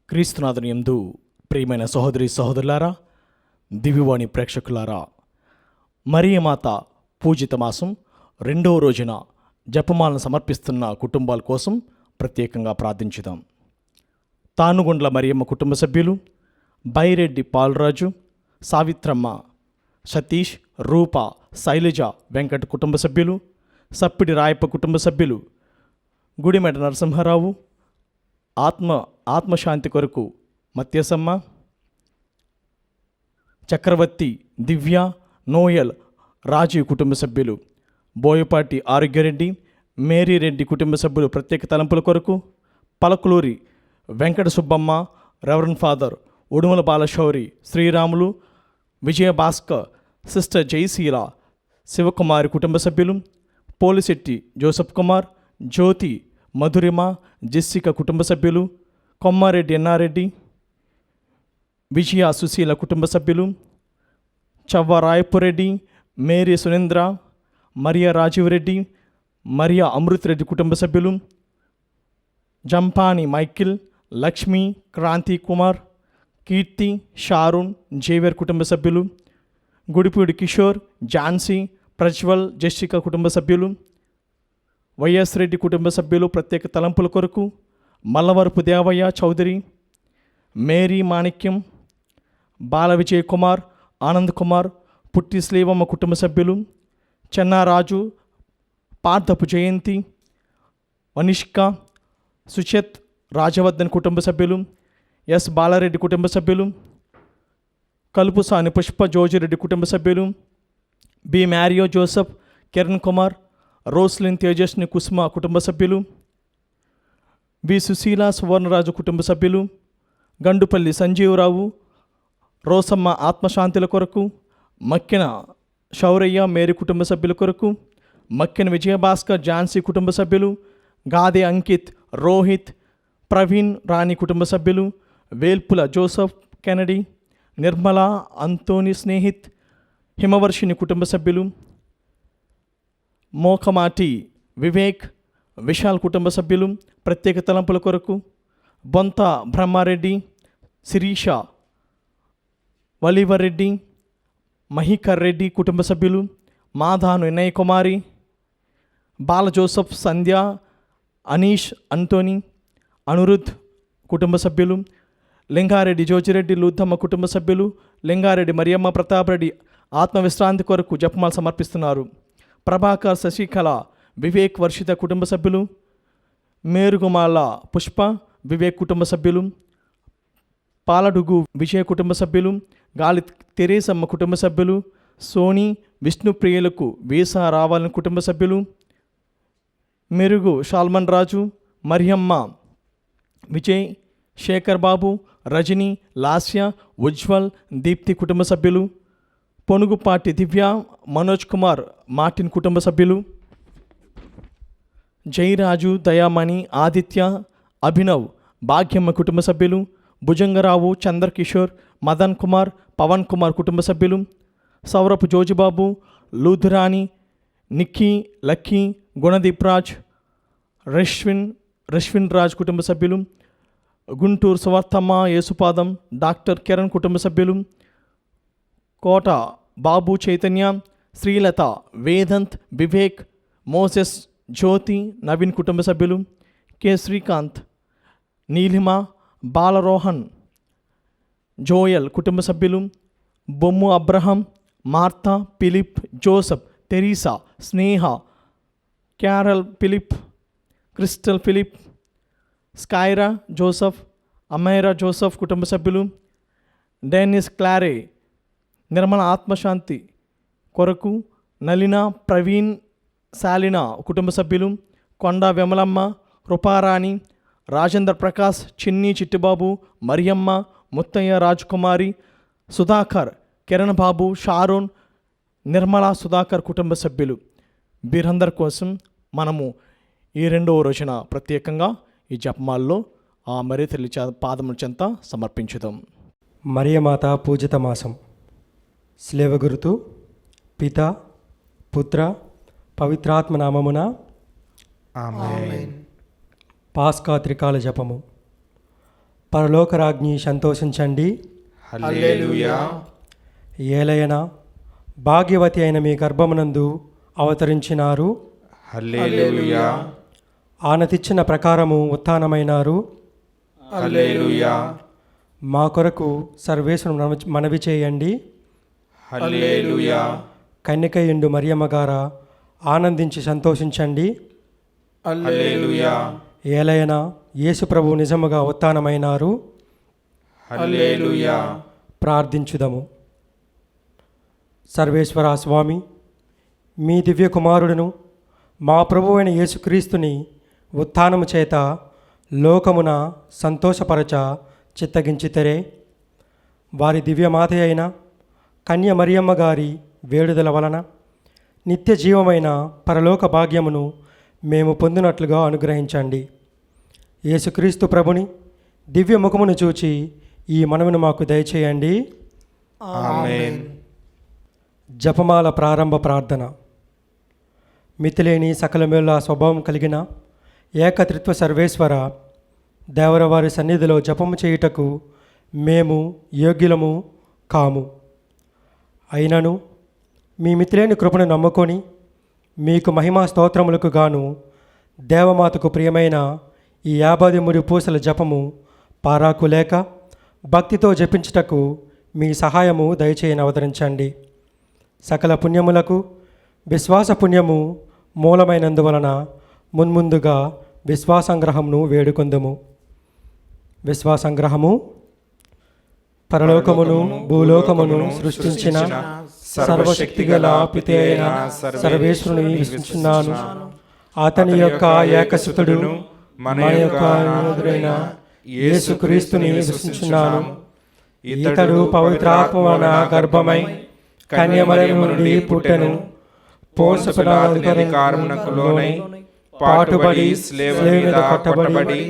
క్రీస్తునాథుని యందు ప్రియమైన సహోదరి సహోదరులారా, దివ్యవాణి ప్రేక్షకులారా, మరియమాత పూజిత మాసం 2వ రోజున జపమాలను సమర్పిస్తున్న కుటుంబాల కోసం ప్రత్యేకంగా ప్రార్థించుదాం. తానుగుండ్ల మరియమ్మ కుటుంబ సభ్యులు, బైరెడ్డి పాలరాజు, సావిత్రమ్మ, సతీష్, రూప, శైలజ, వెంకట కుటుంబ సభ్యులు, సప్పిడి రాయప్ప కుటుంబ సభ్యులు, గుడిమెడ నరసింహారావు, ఆత్మశాంతి కొరకు మత్యసమ్మ, చక్రవర్తి, దివ్య, నోయల్, రాజీవ్ కుటుంబ సభ్యులు, బోయపాటి ఆరోగ్యరెడ్డి, మేరీరెడ్డి కుటుంబ సభ్యులు ప్రత్యేక తలంపుల కొరకు, Palakuluri Venkata Subbamma, reverend father Udumala Balashowri, Sriramulu, Vijayabhaskar, sister Jayasheela, Sivakumari కుటుంబ సభ్యులు, పోలిశెట్టి జోసఫ్ కుమార్, జ్యోతి, మధురిమ, జెస్సిక కుటుంబ సభ్యులు, కొమ్మారెడ్డి ఎన్నారెడ్డి, విజయ సుశీల కుటుంబ సభ్యులు, Chavva Rayapureddy, Mary Sunendra, Maria Rajeevareddy, Maria Amrutareddy కుటుంబ సభ్యులు, Jampani Michael, Lakshmi, Kranthi Kumar, Keerthi, Sharon, Xavier కుటుంబ సభ్యులు, గుడిపూడి కిషోర్, ఝాన్సీ, ప్రజ్వల్, జెస్సిక కుటుంబ సభ్యులు, వైఎస్ రెడ్డి కుటుంబ సభ్యులు ప్రత్యేక తలంపుల కొరకు, మల్లవరపు దేవయ్య చౌదరి, మేరీ మాణిక్యం, బాల విజయ్ కుమార్, ఆనంద్ కుమార్, పుట్టి శ్రీవమ్మ కుటుంబ సభ్యులు, చెన్నారాజు, పార్థపు జయంతి, వనిష్క, సుచేత్, రాజవర్ధన్ కుటుంబ సభ్యులు, ఎస్ బాలారెడ్డి కుటుంబ సభ్యులు, కలుపుసాని పుష్ప జోజిరెడ్డి కుటుంబ సభ్యులు, B Mario Joseph, Kiran Kumar, Roslin Tejasni Kusuma కుటుంబ సభ్యులు, వి సుశీల సువర్ణరాజు కుటుంబ సభ్యులు, గండుపల్లి సంజీవరావు, రోసమ్మ ఆత్మశాంతుల కొరకు, మక్కెన శౌరయ్య, మేరీ కుటుంబ సభ్యుల కొరకు, మక్కెన విజయభాస్కర్, ఝాన్సీ కుటుంబ సభ్యులు, గాదే అంకిత్, రోహిత్, ప్రవీణ్, రాణి కుటుంబ సభ్యులు, వేల్పుల జోసఫ్ కెనడీ, నిర్మల, అంతోని స్నేహిత్, హిమవర్షిని కుటుంబ సభ్యులు, మోకమాటి వివేక్, విశాల్ కుటుంబ సభ్యులు ప్రత్యేక తలంపుల కొరకు, బొంత బ్రహ్మారెడ్డి, శిరీష, వలీవర్ రెడ్డి, మహికర్ రెడ్డి కుటుంబ సభ్యులు, మాధాను వినయ్ కుమారి, బాల జోసఫ్, సంధ్య, అనీష్, అంటోని, అనురుద్ కుటుంబ సభ్యులు, లింగారెడ్డి జోజిరెడ్డి, లూద్దమ్మ కుటుంబ సభ్యులు, లింగారెడ్డి మరియమ్మ ప్రతాప్ రెడ్డి ఆత్మవిశ్రాంతి కొరకు జపమాలు సమర్పిస్తున్నారు. ప్రభాకర్, శశికళ, వివేక్, వర్షిత కుటుంబ సభ్యులు, మేరుగుమాల పుష్ప, వివేక్ కుటుంబ సభ్యులు, పాలడుగు విజయ కుటుంబ సభ్యులు, గాలి తెరేసమ్మ కుటుంబ సభ్యులు, సోని, విష్ణుప్రియులకు వీసా రావాలని కుటుంబ సభ్యులు, మెరుగు షాల్మన్ రాజు, మరియమ్మ, విజయ్, శేఖర్ బాబు, రజని, లాస్య, ఉజ్వల్, దీప్తి కుటుంబ సభ్యులు, పొనుగుపాటి దివ్య, మనోజ్ కుమార్, మార్టిన్ కుటుంబ సభ్యులు, జయరాజు, దయామణి, ఆదిత్య, అభినవ్, భాగ్యమ్మ కుటుంబ సభ్యులు, భుజంగరావు, చంద్రకిషోర్, మదన్ కుమార్, పవన్ కుమార్ కుటుంబ సభ్యులు, సౌరపు జోజిబాబు, లూధురాణి, నిక్కీ, లక్కీ, గుణదీప్ రాజ్, రష్విన్ రాజ్ కుటుంబ సభ్యులు, గుంటూరు సువర్తమ్మ, యేసుపాదం, డాక్టర్ కిరణ్ కుటుంబ సభ్యులు, కోట బాబు చైతన్య, శ్రీలత, వేదంత్, వివేక్, మోసెస్, జ్యోతి, నవీన్ కుటుంబ సభ్యులు, కె శ్రీకాంత్, నీలిమ, బాలరోహన్, జోయల్ కుటుంబ సభ్యులు, Bommu Abraham, Martha, Philip, Joseph, Teresa, Sneha, Carol Philip, Crystal Philip, Skyra Joseph, Amaira Joseph కుటుంబ సభ్యులు, డెనిస్ క్లారే, నిర్మల ఆత్మశాంతి కొరకు, నలిన, ప్రవీణ్, శాలిన కుటుంబ సభ్యులు, కొండ విమలమ్మ, కృపారాణి, రాజేంద్ర ప్రకాష్, చిన్ని చిట్టిబాబు, మరియమ్మ, ముత్తయ్య రాజకుమారి, సుధాకర్, కిరణ్ బాబు, షారోన్, నిర్మల, సుధాకర్ కుటుంబ సభ్యులు వీరందరి కోసం మనము ఈ 2వ రోజున ప్రత్యేకంగా ఈ జపమాల్లో ఆ మరి తల్లి పాదముల చెంత సమర్పించుదాం. మరియమాత పూజిత మాసం. శ్లేవ గురుతు పిత, పుత్ర, పవిత్రాత్మ నామమున ఆమేన్. పాస్కా త్రికాల జపము. పరలోకరాజ్ఞి సంతోషించండి. హల్లెలూయా. ఏలయన భాగ్యవతి అయిన మీ గర్భమునందు అవతరించినారు. హల్లెలూయా. ఆనతిచ్చిన ప్రకారము ఉత్థానమైనారు. హల్లెలూయా. మా కొరకు సర్వేశ్వరుని మనవి చేయండి. హల్లెలూయా. కన్యకయుండు మరియమ్మ గారా ఆనందించి సంతోషించండి. హల్లెలూయా. ఏలయన యేసు ప్రభు నిజముగా ఉత్థానమైనారు. హల్లెలూయా. ప్రార్థించుదము. సర్వేశ్వర స్వామి, మీ దివ్య కుమారుడును మా ప్రభువైన యేసుక్రీస్తుని ఉత్థానము చేత లోకమున సంతోషపరచ చిత్తగించితరే. వారి దివ్యమాత అయిన కన్య మరియమ్మ గారి వేడుదల వలన నిత్య జీవమైన పరలోక భాగ్యమును మేము పొందినట్లుగా అనుగ్రహించండి. యేసుక్రీస్తు ప్రభుని దివ్య ముఖమును చూచి ఈ మనవిని మాకు దయచేయండి. ఆమేన్. జపమాల ప్రారంభ ప్రార్థన. మితిలేని సకలమేళ స్వభావం కలిగిన ఏకత్రిత్వ సర్వేశ్వర, దేవరవారి సన్నిధిలో జపము చేయుటకు మేము యోగ్యులము కాము. అయినను మీ మితిలేని కృపను నమ్ముకొని మీకు మహిమా స్తోత్రములకు గాను దేవమాతకు ప్రియమైన ఈ 53 పూసల జపము పారాకు లేక భక్తితో జపించుటకు మీ సహాయము దయచేయని అవతరించండి. సకల పుణ్యములకు విశ్వాస పుణ్యము మూలమైనందువలన మున్ముందుగా విశ్వాసంగ్రహమును వేడుకొందుము. విశ్వాసంగ్రహము. పరలోకమును భూలోకమును సృష్టించిన సర్వశక్తిగల పితే అయిన సర్వేశ్వరుని విశ్వసించున్నాను. అతని యొక్క ఏకసుతుడును మన యొక్క నాథుడైన యేసుక్రీస్తుని విశ్వసించున్నాను. ఇతడు పవిత్రాత్మ వలన గర్భమై కన్యమరియము నుండి పుట్టెను. పోన్సు పిలాతు అధికారమునకు లోనై పాటుబడి స్లేవ మీద కొట్టబడి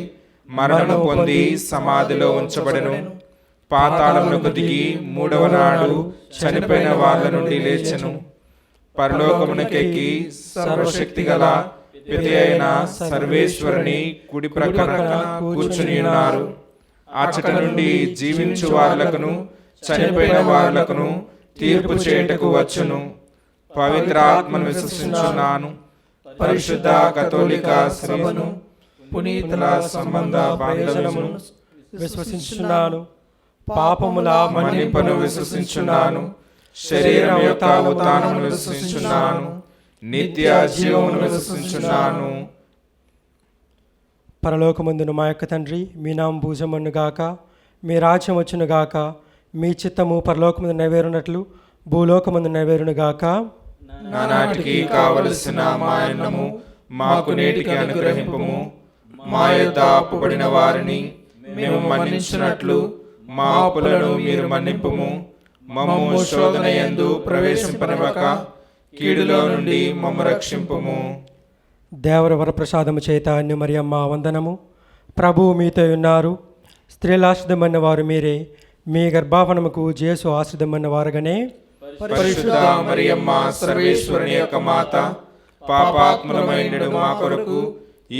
మరణం పొంది సమాధిలో ఉంచబడెను. పాతాళమునకు దిగి 3వ నాడు చనిపోయిన వాళ్ళ నుండి లేచెను. పరలోకమునకెక్కి సర్వశక్తి గల పిత అయిన సర్వేశ్వరుని కుడి ప్రక్కన కూర్చుని ఉన్నారు. అచ్చట నుండి జీవించు వారులకును చనిపోయిన వారులకును తీర్పు చేయుటకు వచ్చును. పవిత్ర ఆత్మను విశ్వసించున్నాను. పరిశుద్ధ కథోలిక సభను పునీతుల సంబంధ బాంధవ్యమును విశ్వసించున్నాను. పాపముల మన్నింపును విశ్వసించున్నాను. శరీరం యొక్క ఉత్థానమును విశ్వసించున్నాను. నిత్య జీవమును విశ్వసించున్నాను. పరలోకమందున మా యొక్క తండ్రి, మీ నామం పూజమన్నుగాక, మీ రాజ్యం వచ్చునుగాక, మీ చిత్తము పరలోకమందు నెరవేరునట్లు భూలోకమందు నెరవేరునుగాక. నానాటికి కావలసిన మా అన్నము మాకు నేటికి అనుగ్రహింపుము. మా యొద్ద అప్పుబడిన వారిని మేము మన్నించినట్లు మా అప్పులను మీరు మన్నింపుము. మమ్ము శోధన యందు ప్రవేశింపనివ్వక కీడులో నుండి మమ్ము రక్షింపుము. దేవర వరప్రసాదము చేత అన్య మరియమ్మ వందనము. ప్రభువు మీతో ఉన్నారు. స్త్రీలాశ్రితమైన వారు మీరే. మీ గర్భావనముకు జేసు ఆశ్రితమైన వారుగానే. పరిశుద్ధ మరియమ్మ సర్వేశ్వరుని యొక్క మాత, పాపాత్ములమైనడు మా కొరకు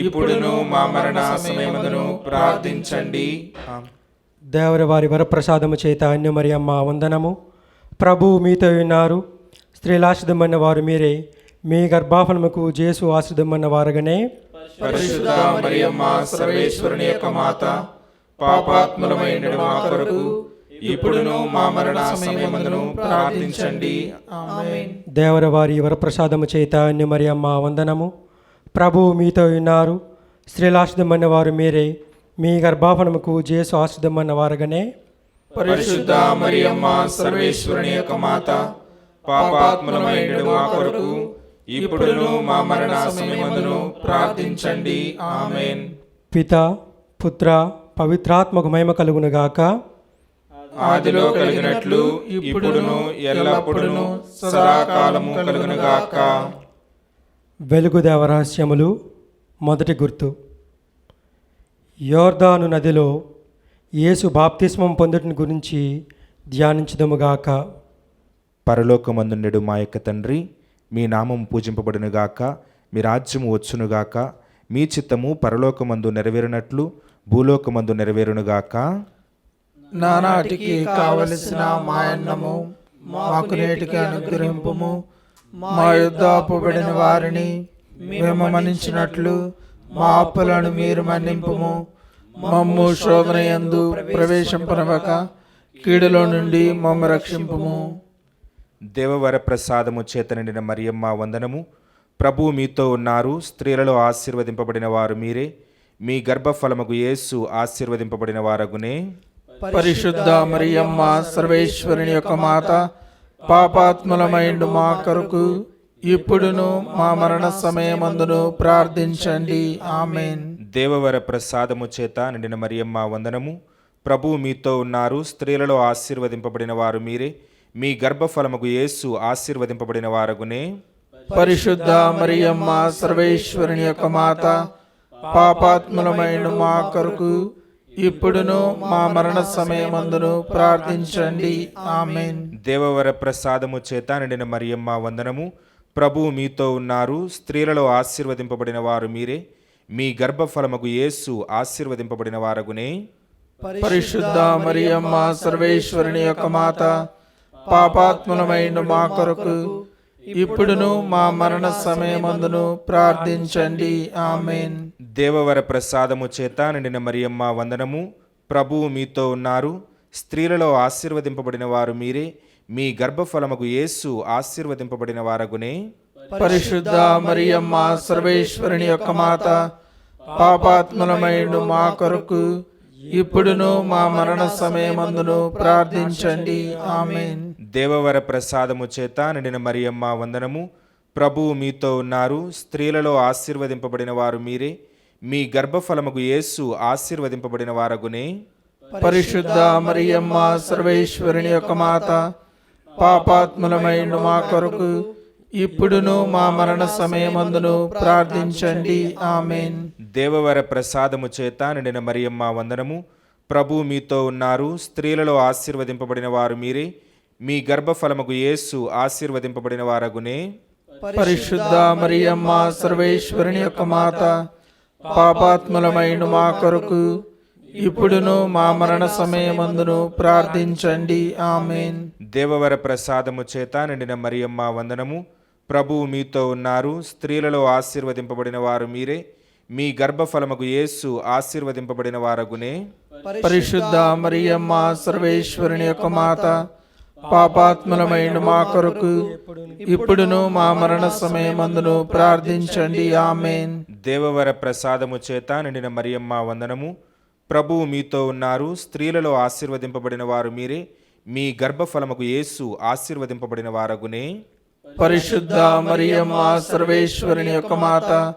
ఇప్పుడును మా మరణ సమయమును ప్రార్థించండి. దేవర వారి వరప్రసాదము చేత అన్య మరియమ్మ వందనము. ప్రభువు మీతో ఉన్నారు. స్త్రీలాశ్రితమైన వారు మీరే. మీ గర్భాఫలముకు జేసు ఆశ్రితమైన వారుగానే. పరిశుద్ధ మరియమ్మ సర్వేశ్వరుని యొక్క మాత, పాపాత్ములమైనడు మా కొరకు ఇప్పుడును మా మరణ సమయమును ప్రార్థించండి. ఆమేన్. దేవర వారి వరప్రసాదము చేత అన్య మరియమ్మ వందనము. ప్రభువు మీతో ఉన్నారు. స్త్రీలాశ్రితమైన వారు మీరే. మీ గర్భాఫలముకు జేసు ఆశ్రితమైన వారుగానే. పరిశుద్ధ మరియమ్మ సర్వేశ్వరుని యొక్క మాత, పాపాత్ములమైనడు మా కొరకు ఇప్పుడును మా మరణ సమయమును ప్రార్థించండి. ఆమేన్. పిత, పుత్ర, పవిత్రాత్మకు మహిమ కలుగునుగాక. ఆదిలో కలిగినట్లు ఇప్పుడును ఎల్లప్పుడును సదాకాలము కలుగునుగాక. వెలుగు దేవరహస్యములు. మొదటి గుర్తు. యోర్దాను నదిలో యేసు బాప్తిస్మం పొందటం గురించి ధ్యానించుదముగాక. పరలోకమందుండెడు మా యొక్క తండ్రి, మీ నామం పూజింపబడునుగాక, మీ రాజ్యము వచ్చునుగాక, మీ చిత్తము పరలోకమందు నెరవేరినట్లు భూలోకమందు నెరవేరునుగాక. నానాటికి కావలసిన మాయన్నము మాకు నేటికి అనుగ్రహింపుము. మా యుద్ధ అప్పుబడిన వారిని మేము మన్నించినట్లు మా అప్పులను మీరు మన్నింపుము. మమ్ము శోధన యందు ప్రవేశింపనివ్వక కీడులో నుండి మమ్ము రక్షింపుము. దేవవర ప్రసాదము చేత నిండిన మరియమ్మ వందనము. ప్రభువు మీతో ఉన్నారు. స్త్రీలలో ఆశీర్వదింపబడిన వారు మీరే. మీ గర్భఫలముకు యేసు ఆశీర్వదింపబడిన వారగునే. పరిశుద్ధ మరియమ్మ సర్వేశ్వరుని యొక్క మాత, పాపాత్ములమైండు మా కొరకు ఇప్పుడును మా మరణ సమయమందును ప్రార్థించండి. ఆమేన్. దేవవర ప్రసాదము చేత నిండిన మరియమ్మ వందనము. ప్రభువు మీతో ఉన్నారు. స్త్రీలలో ఆశీర్వదింపబడిన వారు మీరే. మీ గర్భఫలముకు యేసు ఆశీర్వదింపబడిన వారగునే. పరిశుద్ధ మరియమ్మ సర్వేశ్వరుని యొక్క మాత, పాపాత్ములమైండు మా కొరకు ఇప్పుడును మా మరణ సమయమందును ప్రార్థించండి. ఆమేన్. దేవవర ప్రసాదము చేత నిండిన మరియమ్మ వందనము. ప్రభువు మీతో ఉన్నారు. స్త్రీలలో ఆశీర్వదింపబడిన వారు మీరే. మీ గర్భఫలముకు యేసు ఆశీర్వదింపబడిన వారగునే. పరిశుద్ధ మరియమ్మ సర్వేశ్వరుని యొక్క మాత, పాపాత్ములమైండు మా కొరకు ఇప్పుడును మా మరణ సమయమందును ప్రార్థించండి. ఆమేన్. దేవవర ప్రసాదము చేత నిండిన మరియమ్మ వందనము. ప్రభువు మీతో ఉన్నారు. స్త్రీలలో ఆశీర్వదింపబడిన వారు మీరే. మీ గర్భఫలముకు యేసు ఆశీర్వదింపబడిన వారగునే. పరిశుద్ధ మరియమ్మ సర్వేశ్వరుని యొక్క మాత, పాపాత్ములమైండు మా కొరకు ఇప్పుడును మా మరణ సమయమందును ప్రార్థించండి. ఆమేన్. దేవవర ప్రసాదము చేత నిండిన మరియమ్మ వందనము. ప్రభువు మీతో ఉన్నారు. స్త్రీలలో ఆశీర్వదింపబడిన వారు మీరే. మీ గర్భఫలముకు యేసు ఆశీర్వదింపబడిన వారగునే. పరిశుద్ధ మరియమ్మ సర్వేశ్వరుని యొక్క మాత, పాపాత్ములమైండు మా కొరకు ఇప్పుడును మా మరణ సమయమందును ప్రార్థించండి. ఆమేన్. దేవవర ప్రసాదము చేత నిండిన మరియమ్మ వందనము. ప్రభువు మీతో ఉన్నారు. స్త్రీలలో ఆశీర్వదింపబడిన వారు మీరే. మీ గర్భఫలముకు యేసు ఆశీర్వదింపబడిన వారగునే. పరిశుద్ధ మరియమ్మ సర్వేశ్వరుని యొక్క మాత, పాపాత్ములమైండు మా కొరకు ఇప్పుడును మా మరణ సమయమందును ప్రార్థించండి. ఆమేన్. దేవవర ప్రసాదము చేత నిండిన మరియమ్మ వందనము. ప్రభువు మీతో ఉన్నారు. స్త్రీలలో ఆశీర్వదింపబడిన వారు మీరే. మీ గర్భఫలముకు యేసు ఆశీర్వదింపబడిన వారగునే. పరిశుద్ధ మరియమ్మ సర్వేశ్వరుని యొక్క మాత, పాపాత్ములమైండు మా కొరకు ఇప్పుడును మా మరణ సమయమందును ప్రార్థించండి. ఆమేన్. దేవవర ప్రసాదము చేత నిండిన మరియమ్మ వందనము. ప్రభువు మీతో ఉన్నారు. స్త్రీలలో ఆశీర్వదింపబడిన వారు మీరే. మీ గర్భఫలముకు యేసు ఆశీర్వదింపబడిన వారగునే. పరిశుద్ధ మరియమ్మ సర్వేశ్వరుని యొక్క మాత,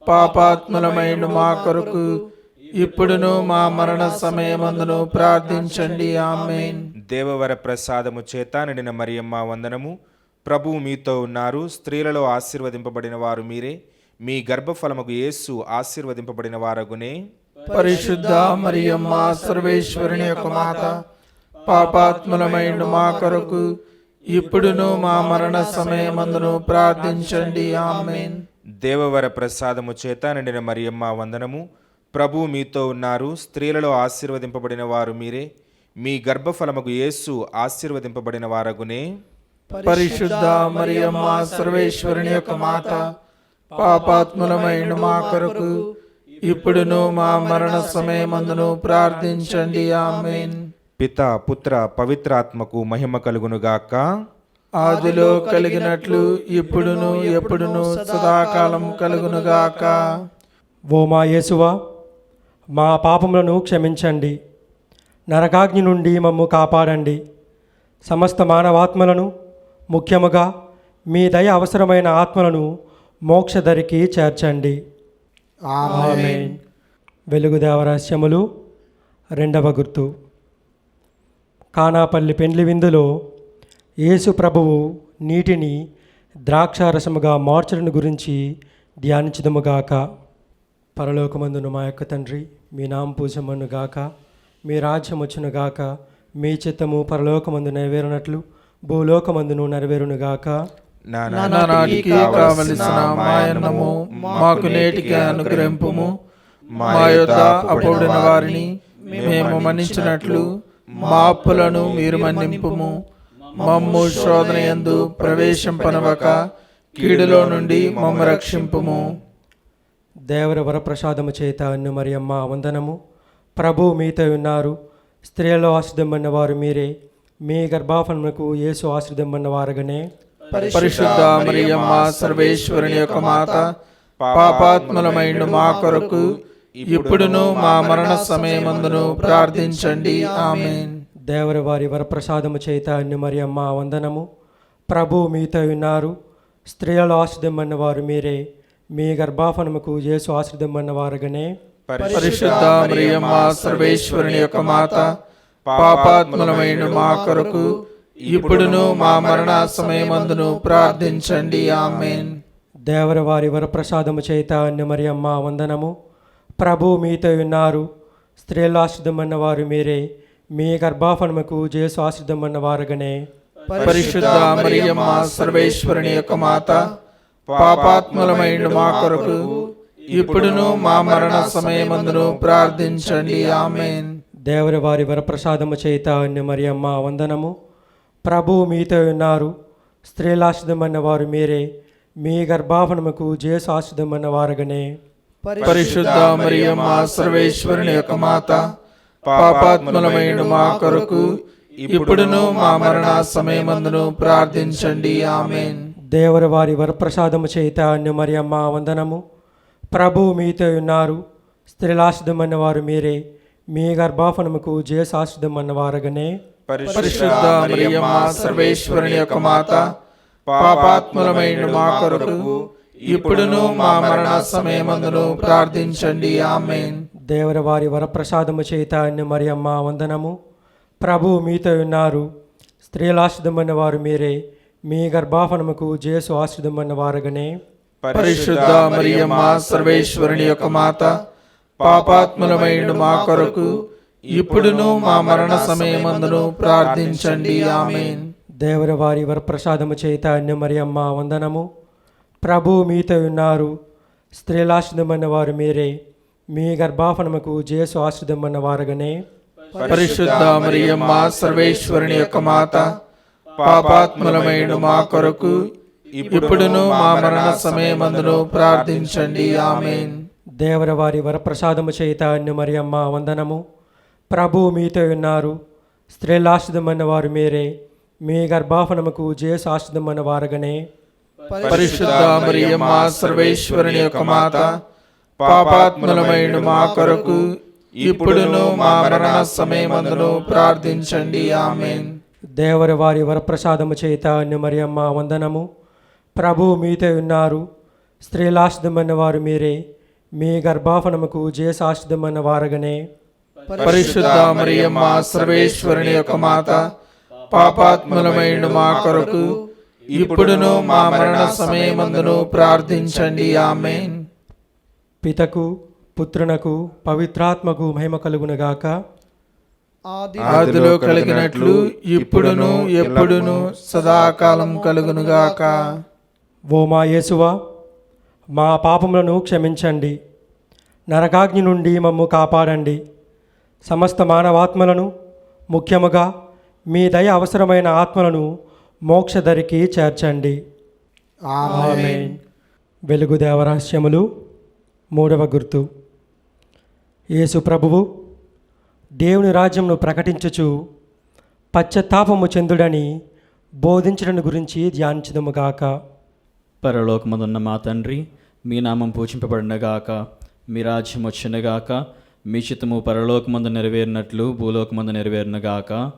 పాపాత్ములమైండు మా కొరకు ఇప్పుడును మా మరణ సమయమందును ప్రార్థించండి. ఆమేన్. దేవవర ప్రసాదము చేత నిండిన మరియమ్మ వందనము. ప్రభువు మీతో ఉన్నారు. స్త్రీలలో ఆశీర్వదింపబడిన వారు మీరే. మీ గర్భఫలముకు యేసు ఆశీర్వదింపబడిన వారగునే. పరిశుద్ధ మరియమ్మ సర్వేశ్వరుని యొక్క మాత, పాపాత్ములమైండు మా కొరకు ఇప్పుడును మా మరణ సమయమందును ప్రార్థించండి. ఆమేన్. దేవవర ప్రసాదము చేత నిండిన మరియమ్మ వందనము. ప్రభువు మీతో ఉన్నారు. స్త్రీలలో ఆశీర్వదింపబడిన వారు మీరే. మీ గర్భఫలముకు యేసు ఆశీర్వదింపబడిన వారగునే. పరిశుద్ధ మరియమ్మ సర్వేశ్వరుని యొక్క మాత, పాపాత్ములమైండు మా కొరకు ఇప్పుడును మా మరణ సమయమందును ప్రార్థించండి. ఆమేన్. పిత పుత్ర పవిత్రాత్మకు మహిమ కలుగునుగాక. ఆదిలో కలిగినట్లు ఇప్పుడును ఎప్పుడును సదాకాలం కలుగునుగాక. ఓ మా యేసువా, మా పాపములను క్షమించండి. నరకాగ్ని నుండి మమ్ము కాపాడండి. సమస్త మానవాత్మలను, ముఖ్యముగా మీ దయ అవసరమైన ఆత్మలను మోక్షదరికి చేర్చండి. ఆమేన్. వెలుగు దేవరహస్యములు. రెండవ గుర్తు. కానాపల్లి పెండ్లి విందులో యేసు ప్రభువు నీటిని ద్రాక్షారసముగా మార్చడం గురించి ధ్యానించుదుముగాక. పరలోకమందును మా యొక్క తండ్రి, మీ నామ పూజమనుగాక, మీ రాజ్యం వచ్చునుగాక, మీ చిత్తము పరలోకమందు నెరవేరునట్లు భూలోకమందును నెరవేరునుగాక. నానాటికి కావలసిన మాయన్నము మాకు నేటికి అనుగ్రహింపుము. మా యొద్ద అప్పుడిన వారిని మేము మన్నించినట్లు మా అప్పులను మీరు మన్నింపుము. మమ్ము శోధన యందు ప్రవేశింపనవక కీడులో నుండి మమ్ము రక్షింపుము. దేవర వరప్రసాదము చేత అన్య మరియమ్మ వందనము. ప్రభు మీతో ఉన్నారు. స్త్రీలలో ఆశ్రదమ్మన్న వారు మీరే. మీ గర్భాఫలమునకు యేసు ఆశ్రదమ్మన్న వారగనే. పరిశుద్ధ మరియమ్మ సర్వేశ్వరుని యొక్క మాత, పాపాత్ములమైన మా కొరకు ఇప్పుడును మా మరణ సమయమందును ప్రార్థించండి. ఆమేన్. దేవర వారి వరప్రసాదము చేత అన్య మరియమ్మ వందనము. ప్రభు మీతో ఉన్నారు. స్త్రీలలో ఆశ్రదమ్మన్న వారు మీరే. మీ గర్భాఫలముకు యేసు ఆశ్రదమ్మన్న వారగనే. పరిశుద్ధ మరియమ్మ సర్వేశ్వరుని యొక్క మాత, పాపాత్ములమైన మా కొరకు ఇప్పుడును మా మరణ సమయమందును ప్రార్థించండి. ఆమేన్. దేవర వారి వరప్రసాదము చేత అన్య మరియమ్మ వందనము. ప్రభు మీతో ఉన్నారు. స్త్రీలలో ఆశ్రదమ్మన్న వారు మీరే. మీ గర్భాఫలముకు యేసు ఆశ్రదమ్మన్న వారగనే. పరిశుద్ధ మరియమ్మ సర్వేశ్వరుని యొక్క మాత, పాపాత్ములమైన మా కొరకు ఇప్పుడును మా మరణ సమయమందును ప్రార్థించండి. ఆమేన్. దేవర వారి వరప్రసాదము చేత అన్య మరియమ్మ వందనము. ప్రభు మీతో ఉన్నారు. స్త్రీలాశ్రదమన్న వారు మీరే. మీ గర్భాఫలముకు యేసు ఆశ్రదమన్న వారగనే. పరిశుద్ధ మరియమ్మ సర్వేశ్వరుని యొక్క మాత, పాపాత్ములమైన మా కొరకు ఇప్పుడును మా మరణ సమయమందును ప్రార్థించండి. ఆమేన్. దేవర వారి వరప్రసాదము చేత అన్య మరియమ్మ వందనము. ప్రభు మీతో ఉన్నారు. స్త్రీలాశ్రదమన్న వారు మీరే. మీ గర్భాఫలముకు యేసు ఆశ్రదమన్న వారగనే. పరిశుద్ధ మరియమ్మ సర్వేశ్వరుని యొక్క మాత, పాపాత్ములమైన మా కొరకు ఇప్పుడును మా మరణ సమయమందును ప్రార్థించండి. ఆమేన్. దేవర వారి వరప్రసాదము చేత అన్య మరియమ్మ వందనము. ప్రభు మీతో ఉన్నారు. స్త్రీలాశ్రదమన్న వారు మీరే. మీ గర్భాఫలముకు యేసు ఆశ్రదమన్న వారగనే. పరిశుద్ధ మరియమ్మ సర్వేశ్వరుని యొక్క మాత, పాపాత్ములమైన మా కొరకు ఇప్పుడును మా మరణ సమయమందును ప్రార్థించండి. ఆమేన్. దేవర వారి వరప్రసాదము చేత అన్య మరియమ్మ వందనము. ప్రభు మీతో ఉన్నారు. స్త్రీలాశ్రదమన్న వారు మీరే. మీ గర్భాఫలముకు యేసు ఆశ్రదమన్న వారగనే. పరిశుద్ధ మరియమ్మ సర్వేశ్వరుని యొక్క మాత, పాపాత్ములమైన మా కొరకు ఇప్పుడును మా మరణ సమయమందును ప్రార్థించండి. ఆమేన్. దేవర వారి వరప్రసాదము చేత అన్య మరియమ్మ వందనము. ప్రభు మీతో ఉన్నారు. స్త్రీలాశ్రదమన్న వారు మీరే. మీ గర్భాఫలముకు యేసు ఆశ్రదమన్న వారగనే. పరిశుద్ధ మరియమ్మ సర్వేశ్వరుని యొక్క మాత, పాపాత్ములమైన మా కొరకు ఇప్పుడును మా మరణ సమయమందును ప్రార్థించండి. ఆమేన్. దేవర వారి వరప్రసాదము చేత అన్య మరియమ్మ వందనము. ప్రభు మీతో ఉన్నారు. స్త్రీలాశ్రదమన్న వారు మీరే. మీ గర్భాఫలముకు యేసు ఆశ్రదమన్న వారగనే. పరిశుద్ధ మరియమ్మ సర్వేశ్వరుని యొక్క మాత, పాపాత్ములమైన మా కొరకు ఇప్పుడును మా మరణ సమయమందును ప్రార్థించండి. ఆమేన్. పితకు, పుత్రునకు, పవిత్రాత్మకు మహిమ కలుగునగాక. ఆదిలో కలిగినట్లు ఇప్పుడును ఎప్పుడును సదాకాలం కలుగునుగాక. ఓ మా యేసువా, మా పాపములను క్షమించండి. నరకాగ్ని నుండి మమ్ము కాపాడండి. సమస్త మానవాత్మలను, ముఖ్యముగా మీ దయ అవసరమైన ఆత్మలను మోక్షదరికి చేర్చండి. ఆమేన్. వెలుగు దేవరహస్యములు. మూడవ గుర్తు. యేసు ప్రభువు దేవుని రాజ్యంను ప్రకటించుచు పశ్చాత్తాపము చెందుడని బోధించడం గురించి ధ్యానించుదుముగాక. పరలోకమందున్న మా తండ్రి, మీ నామం పూజింపబడినగాక. మీ రాజ్యం వచ్చినగాక. మీ చిత్తము పరలోకమందు నెరవేరినట్లు భూలోకమందు నెరవేరినగాక.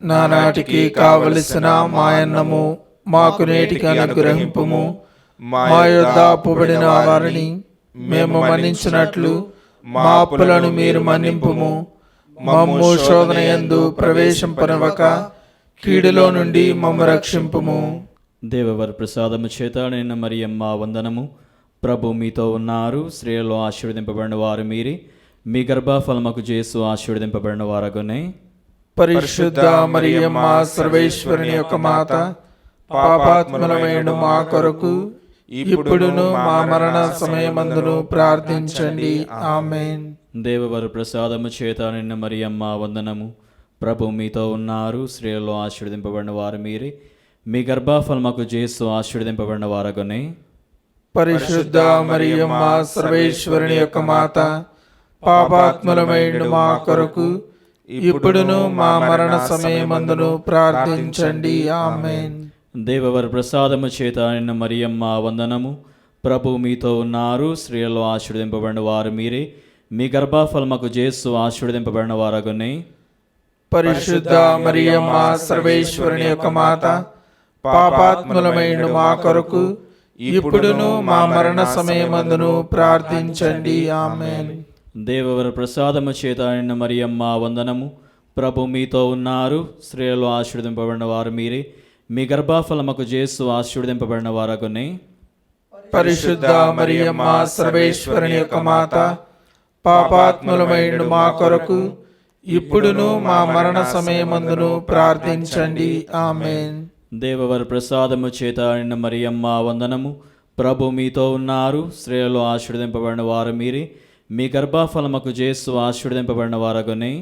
నానాటికి కావలసిన మాయన్నము మాకు నేటికి అనుగ్రహింపుము. మా యొద్ద అప్పుబడిన వారిని మేము మన్నించినట్లు మా అప్పులను మీరు మన్నింపుము. మమ్ము శోధన యందు ప్రవేశింపనివ్వక కీడులో నుండి మమ్ము రక్షింపుము. దేవవర ప్రసాదము చేత నిన్న మరియమ్మ వందనము. ప్రభు మీతో ఉన్నారు. స్త్రీలలో ఆశీర్వదింపబడిన వారు మీరే. మీ గర్భఫలముకు యేసు ఆశీర్వదింపబడిన వారగునే. పరిశుద్ధ మరియమ్మ సర్వేశ్వరుని యొక్క మాత, పాపాత్ములమైన మా కొరకు ఇప్పుడును మా మరణ సమయమందును ప్రార్థించండి. ఆమేన్. దేవవర ప్రసాదము చేత నిన్న మరియమ్మ వందనము. ప్రభు మీతో ఉన్నారు, స్త్రీలలో ఆశీర్వదింపబడిన వారు మీరే, మీ గర్భఫలముకు యేసు ఆశీర్వదింపబడిన వారగునే. పరిశుద్ధ మరియమ్మ సర్వేశ్వరుని యొక్క మాత, పాపాత్ములమైన మా కొరకు ఇప్పుడును మా మరణ సమయమందును ప్రార్థించండి. ఆమేన్. దేవవర ప్రసాదము చేత నిన్న మరియమ్మ వందనము. ప్రభు మీతో ఉన్నారు, స్త్రీలలో ఆశీర్వదింపబడిన వారు మీరే, మీ గర్భఫలముకు యేసు ఆశీర్వదింపబడిన వారగునే. పరిశుద్ధ మరియమ్మ సర్వేశ్వరుని యొక్క మాత, పాపాత్ములమైన మా కొరకు ఇప్పుడును మా మరణ సమయమందును ప్రార్థించండి. ఆమేన్. దేవవర ప్రసాదము చేత నిన్న మరియమ్మ వందనము. ప్రభు మీతో ఉన్నారు, స్త్రీలలో ఆశీర్వదింపబడిన వారు మీరే, మీ గర్భఫలముకు యేసు ఆశీర్వదింపబడిన వారగునే. పరిశుద్ధ మరియమ్మ సర్వేశ్వరుని యొక్క మాత, పాపాత్ములమైన మా కొరకు ఇప్పుడును మా మరణ సమయమందును ప్రార్థించండి. ఆమేన్. దేవవర ప్రసాదము చేత నిన్న మరియమ్మ వందనము. ప్రభు మీతో ఉన్నారు, స్త్రీలలో ఆశీర్వదింపబడిన వారు మీరే, మీ గర్భఫలముకు యేసు ఆశీర్వదింపబడిన వారగునే.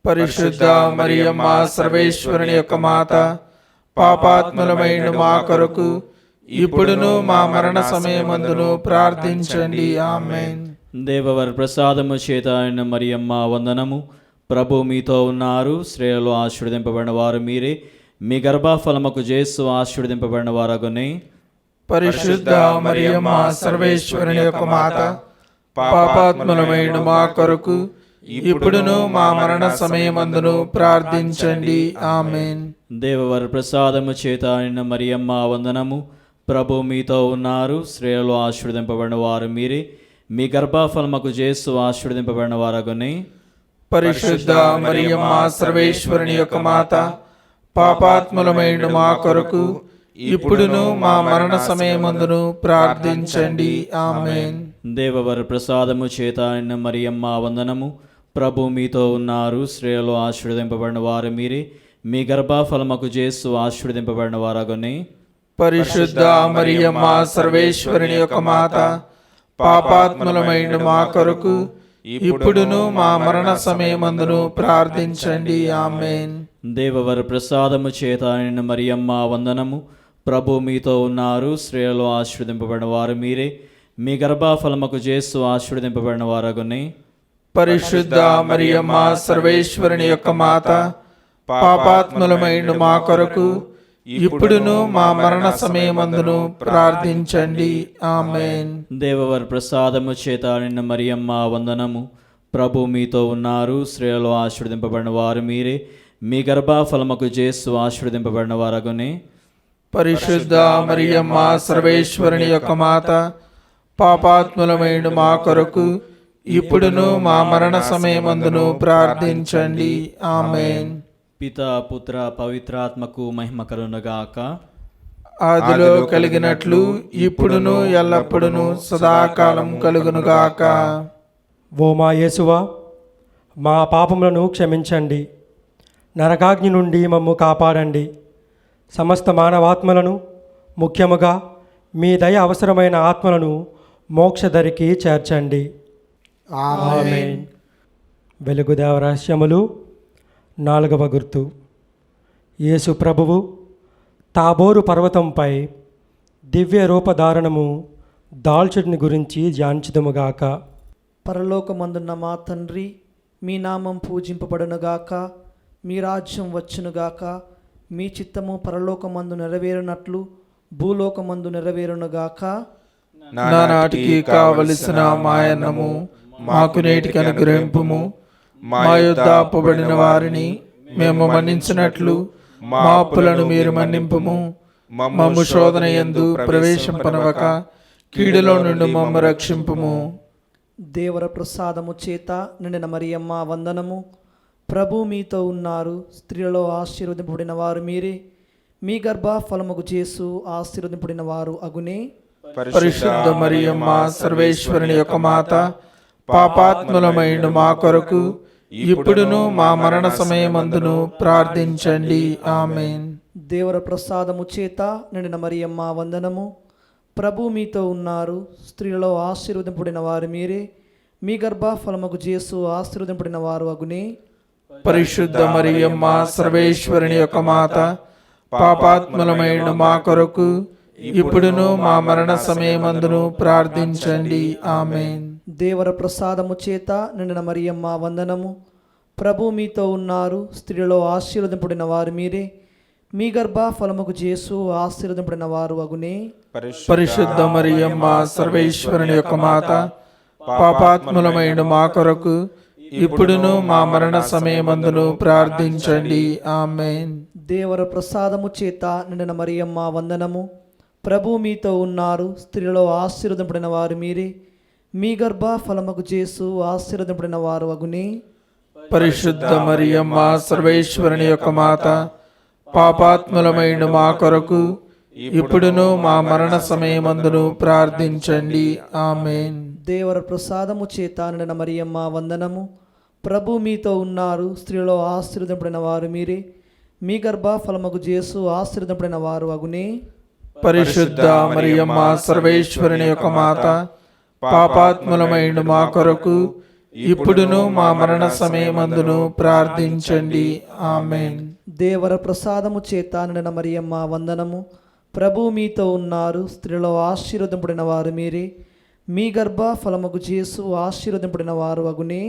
పరిశుద్ధ మరియమ్మ సర్వేశ్వరుని యొక్క మాత, పాపాత్ములమైన మా కొరకు ఇప్పుడును మా మరణ సమయమందును ప్రార్థించండి. ఆమేన్. దేవవర ప్రసాదము చేత నిన్న మరియమ్మ వందనము. ప్రభు మీతో ఉన్నారు, స్త్రీలలో ఆశీర్వదింపబడిన వారు మీరే, మీ గర్భఫలముకు యేసు ఆశీర్వదింపబడిన వారగునే. పరిశుద్ధ మరియమ్మ సర్వేశ్వరుని యొక్క మాత, పాపాత్ములమైన మా కొరకు ఇప్పుడును మా మరణ సమయమందును ప్రార్థించండి. ఆమేన్. దేవవర ప్రసాదము చేత నిన్న మరియమ్మ వందనము. ప్రభు మీతో ఉన్నారు, స్త్రీలలో ఆశీర్వదింపబడిన వారు మీరే, మీ గర్భఫలముకు యేసు ఆశీర్వదింపబడిన వారగునే. పరిశుద్ధ మరియమ్మ సర్వేశ్వరుని యొక్క మాత, పాపాత్ములమైన మా కొరకు ఇప్పుడును మా మరణ సమయమందును ప్రార్థించండి. ఆమేన్. దేవవర ప్రసాదము చేత నిన్న మరియమ్మ వందనము. ప్రభు మీతో ఉన్నారు, స్త్రీలలో ఆశీర్వదింపబడిన వారు మీరే, మీ గర్భఫలముకు యేసు ఆశీర్వదింపబడిన వారగునే. పరిశుద్ధ మరియమ్మ సర్వేశ్వరుని యొక్క మాత, పాపాత్ములమైన మా కొరకు ఇప్పుడును మా మరణ సమయమందును ప్రార్థించండి. ఆమేన్. దేవవర ప్రసాదము చేత నిన్న మరియమ్మ వందనము. ప్రభు మీతో ఉన్నారు, స్త్రీలలో ఆశీర్వదింపబడిన వారు మీరే, మీ గర్భఫలముకు యేసు ఆశీర్వదింపబడిన వారగునే. పరిశుద్ధ మరియమ్మ సర్వేశ్వరుని యొక్క మాత, పాపాత్ములమైన మా కొరకు ఇప్పుడును మా మరణ సమయమందును ప్రార్థించండి. ఆమేన్. దేవవర ప్రసాదము చేత నిన్న మరియమ్మ వందనము. ప్రభు మీతో ఉన్నారు, స్త్రీలలో ఆశీర్వదింపబడిన వారు మీరే, మీ గర్భఫలముకు యేసు ఆశీర్వదింపబడిన వారగునే. పరిశుద్ధ మరియమ్మ సర్వేశ్వరుని యొక్క మాత, పాపాత్ములమైన మా కొరకు ఇప్పుడును మా మరణ సమయమందును ప్రార్థించండి. ఆమేన్. పిత పుత్ర పవిత్రాత్మకు మహిమ కలుగునుగాక. ఆదిలో కలిగినట్లు ఇప్పుడును ఎల్లప్పుడును సదాకాలం కలుగునుగాక. ఓ మా యేసువా, మా పాపములను క్షమించండి, నరకాగ్ని నుండి మమ్ము కాపాడండి, సమస్త మానవాత్మలను, ముఖ్యముగా మీ దయ అవసరమైన ఆత్మలను మోక్షదరికి చేర్చండి. ఆమేన్. వెలుగుదేవ రహస్యములు. 4వ గుర్తు. యేసు ప్రభువు తాబోరు పర్వతంపై దివ్య రూపధారణము దాల్చుడిని గురించి ధ్యానించుదుముగాక. పరలోకమందున్న మా తండ్రి, మీ నామం పూజింపబడునుగాక, మీ రాజ్యం వచ్చునుగాక, మీ చిత్తము పరలోకమందు నెరవేరునట్లు భూలోకమందు నెరవేరునుగాక. నానాటికి కావలసిన మాయన్నము మాకు నేటికి అనుగ్రహింపుము. మా యొద్ద అప్పుబడిన వారిని మేము మన్నించినట్లు మా అప్పులను మీరు మన్నింపుము. మమ్ము శోధన యందు ప్రవేశింపనవక కీడులో నుండి మమ్ము రక్షింపుము. దేవర ప్రసాదము చేత నిండిన మరియమ్మ వందనము. ప్రభు మీతో ఉన్నారు, స్త్రీలలో ఆశీర్వదింపబడిన వారు మీరే, మీ గర్భఫలముకు యేసు ఆశీర్వదింపబడిన వారు అగునే. పరిశుద్ధ మరియమ్మ సర్వేశ్వరుని యొక్క మాత, పాపాత్ములమైన మా కొరకు ఇప్పుడును మా మరణ సమయమందును ప్రార్థించండి. ఆమేన్. దేవర ప్రసాదము చేత నిండిన మరియమ్మ వందనము. ప్రభు మీతో ఉన్నారు. స్త్రీలలో ఆశీర్వదింపబడిన వారు మీరే. మీ గర్భఫలముకు యేసు ఆశీర్వదింపబడిన వారు అగునే. పరిశుద్ధ మరియమ్మ సర్వేశ్వరుని యొక్క మాత, పాపాత్ములమైన మా కొరకు ఇప్పుడును మా మరణ సమయమందును ప్రార్థించండి. ఆమేన్. దేవర ప్రసాదము చేత నిండిన మరియమ్మ వందనము. ప్రభు మీతో ఉన్నారు. స్త్రీలలో ఆశీర్వదింపబడిన వారు మీరే. మీ గర్భఫలముకు యేసు ఆశీర్వదింపబడిన వారు అగునే. పరిశుద్ధ మరియమ్మ సర్వేశ్వరుని యొక్క మాత, పాపాత్ములమైన మా కొరకు ఇప్పుడును మా మరణ సమయమందును ప్రార్థించండి. ఆమేన్. దేవర ప్రసాదము చేత నిండిన మరియమ్మ వందనము. ప్రభు మీతో ఉన్నారు. స్త్రీలలో ఆశీర్వదింపబడిన వారు మీరే. మీ గర్భఫలముకు యేసు ఆశీర్వదింపబడిన వారు అగునే. పరిశుద్ధ మరియమ్మ సర్వేశ్వరుని యొక్క మాత, పాపాత్ములమైన మా కొరకు ఇప్పుడును మా మరణ సమయమందును ప్రార్థించండి. ఆమేన్. దేవర ప్రసాదము చేత నిండిన మరియమ్మ వందనము. ప్రభు మీతో ఉన్నారు. స్త్రీలలో ఆశీర్వదింపబడిన వారు మీరే. మీ గర్భఫలముకు యేసు ఆశీర్వదింపబడిన వారు అగునే. పరిశుద్ధ మరియమ్మ సర్వేశ్వరుని యొక్క మాత, పాపాత్ములమైన మా కొరకు ఇప్పుడును మా మరణ సమయమందును ప్రార్థించండి. ఆమేన్. దేవర ప్రసాదము చేత నిండిన మరియమ్మ వందనము. ప్రభు మీతో ఉన్నారు. స్త్రీలలో ఆశీర్వదింపబడిన వారు మీరే. మీ గర్భఫలముకు యేసు ఆశీర్వదింపబడిన వారు అగునే.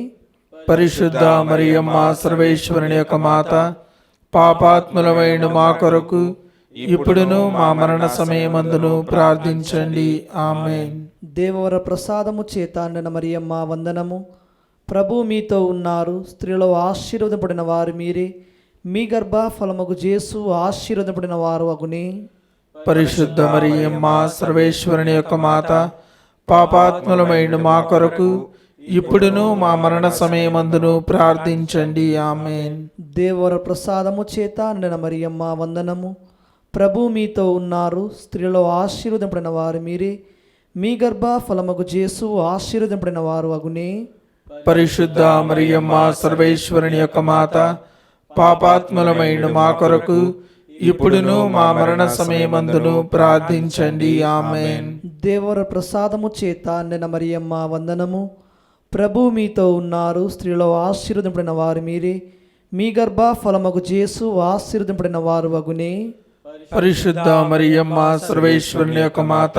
పరిశుద్ధ మరియమ్మ సర్వేశ్వరుని యొక్క మాత, పాపాత్ములమైన మా కొరకు ఇప్పుడును మా మరణ సమయమందును ప్రార్థించండి. ఆమేన్. దేవర ప్రసాదము చేత నిండిన మరియమ్మ వందనము. ప్రభు మీతో ఉన్నారు. స్త్రీలలో ఆశీర్వదింపబడిన వారు మీరే. మీ గర్భఫలముకు యేసు ఆశీర్వదింపబడిన వారు అగునే. పరిశుద్ధ మరియమ్మ సర్వేశ్వరుని యొక్క మాత, పాపాత్ములమైన మా కొరకు ఇప్పుడును మా మరణ సమయమందును ప్రార్థించండి. ఆమేన్. దేవర ప్రసాదము చేత నిండిన మరియమ్మ వందనము. ప్రభు మీతో ఉన్నారు. స్త్రీలలో ఆశీర్వదింపబడిన వారు మీరే. మీ గర్భఫలముకు యేసు ఆశీర్వదింపబడిన వారు అగునే. పరిశుద్ధ మరియమ్మ సర్వేశ్వరుని యొక్క మాత, పాపాత్ములమైన మా కొరకు ఇప్పుడును మా మరణ సమయమందును ప్రార్థించండి. ఆమేన్. దేవర ప్రసాదము చేత నిండిన మరియమ్మ వందనము. ప్రభు మీతో ఉన్నారు. స్త్రీలలో ఆశీర్వదింపబడిన వారు మీరే. మీ గర్భఫలముకు యేసు ఆశీర్వదింపబడిన వారు అగునే. పరిశుద్ధ మరియమ్మ సర్వేశ్వరుని యొక్క మాత,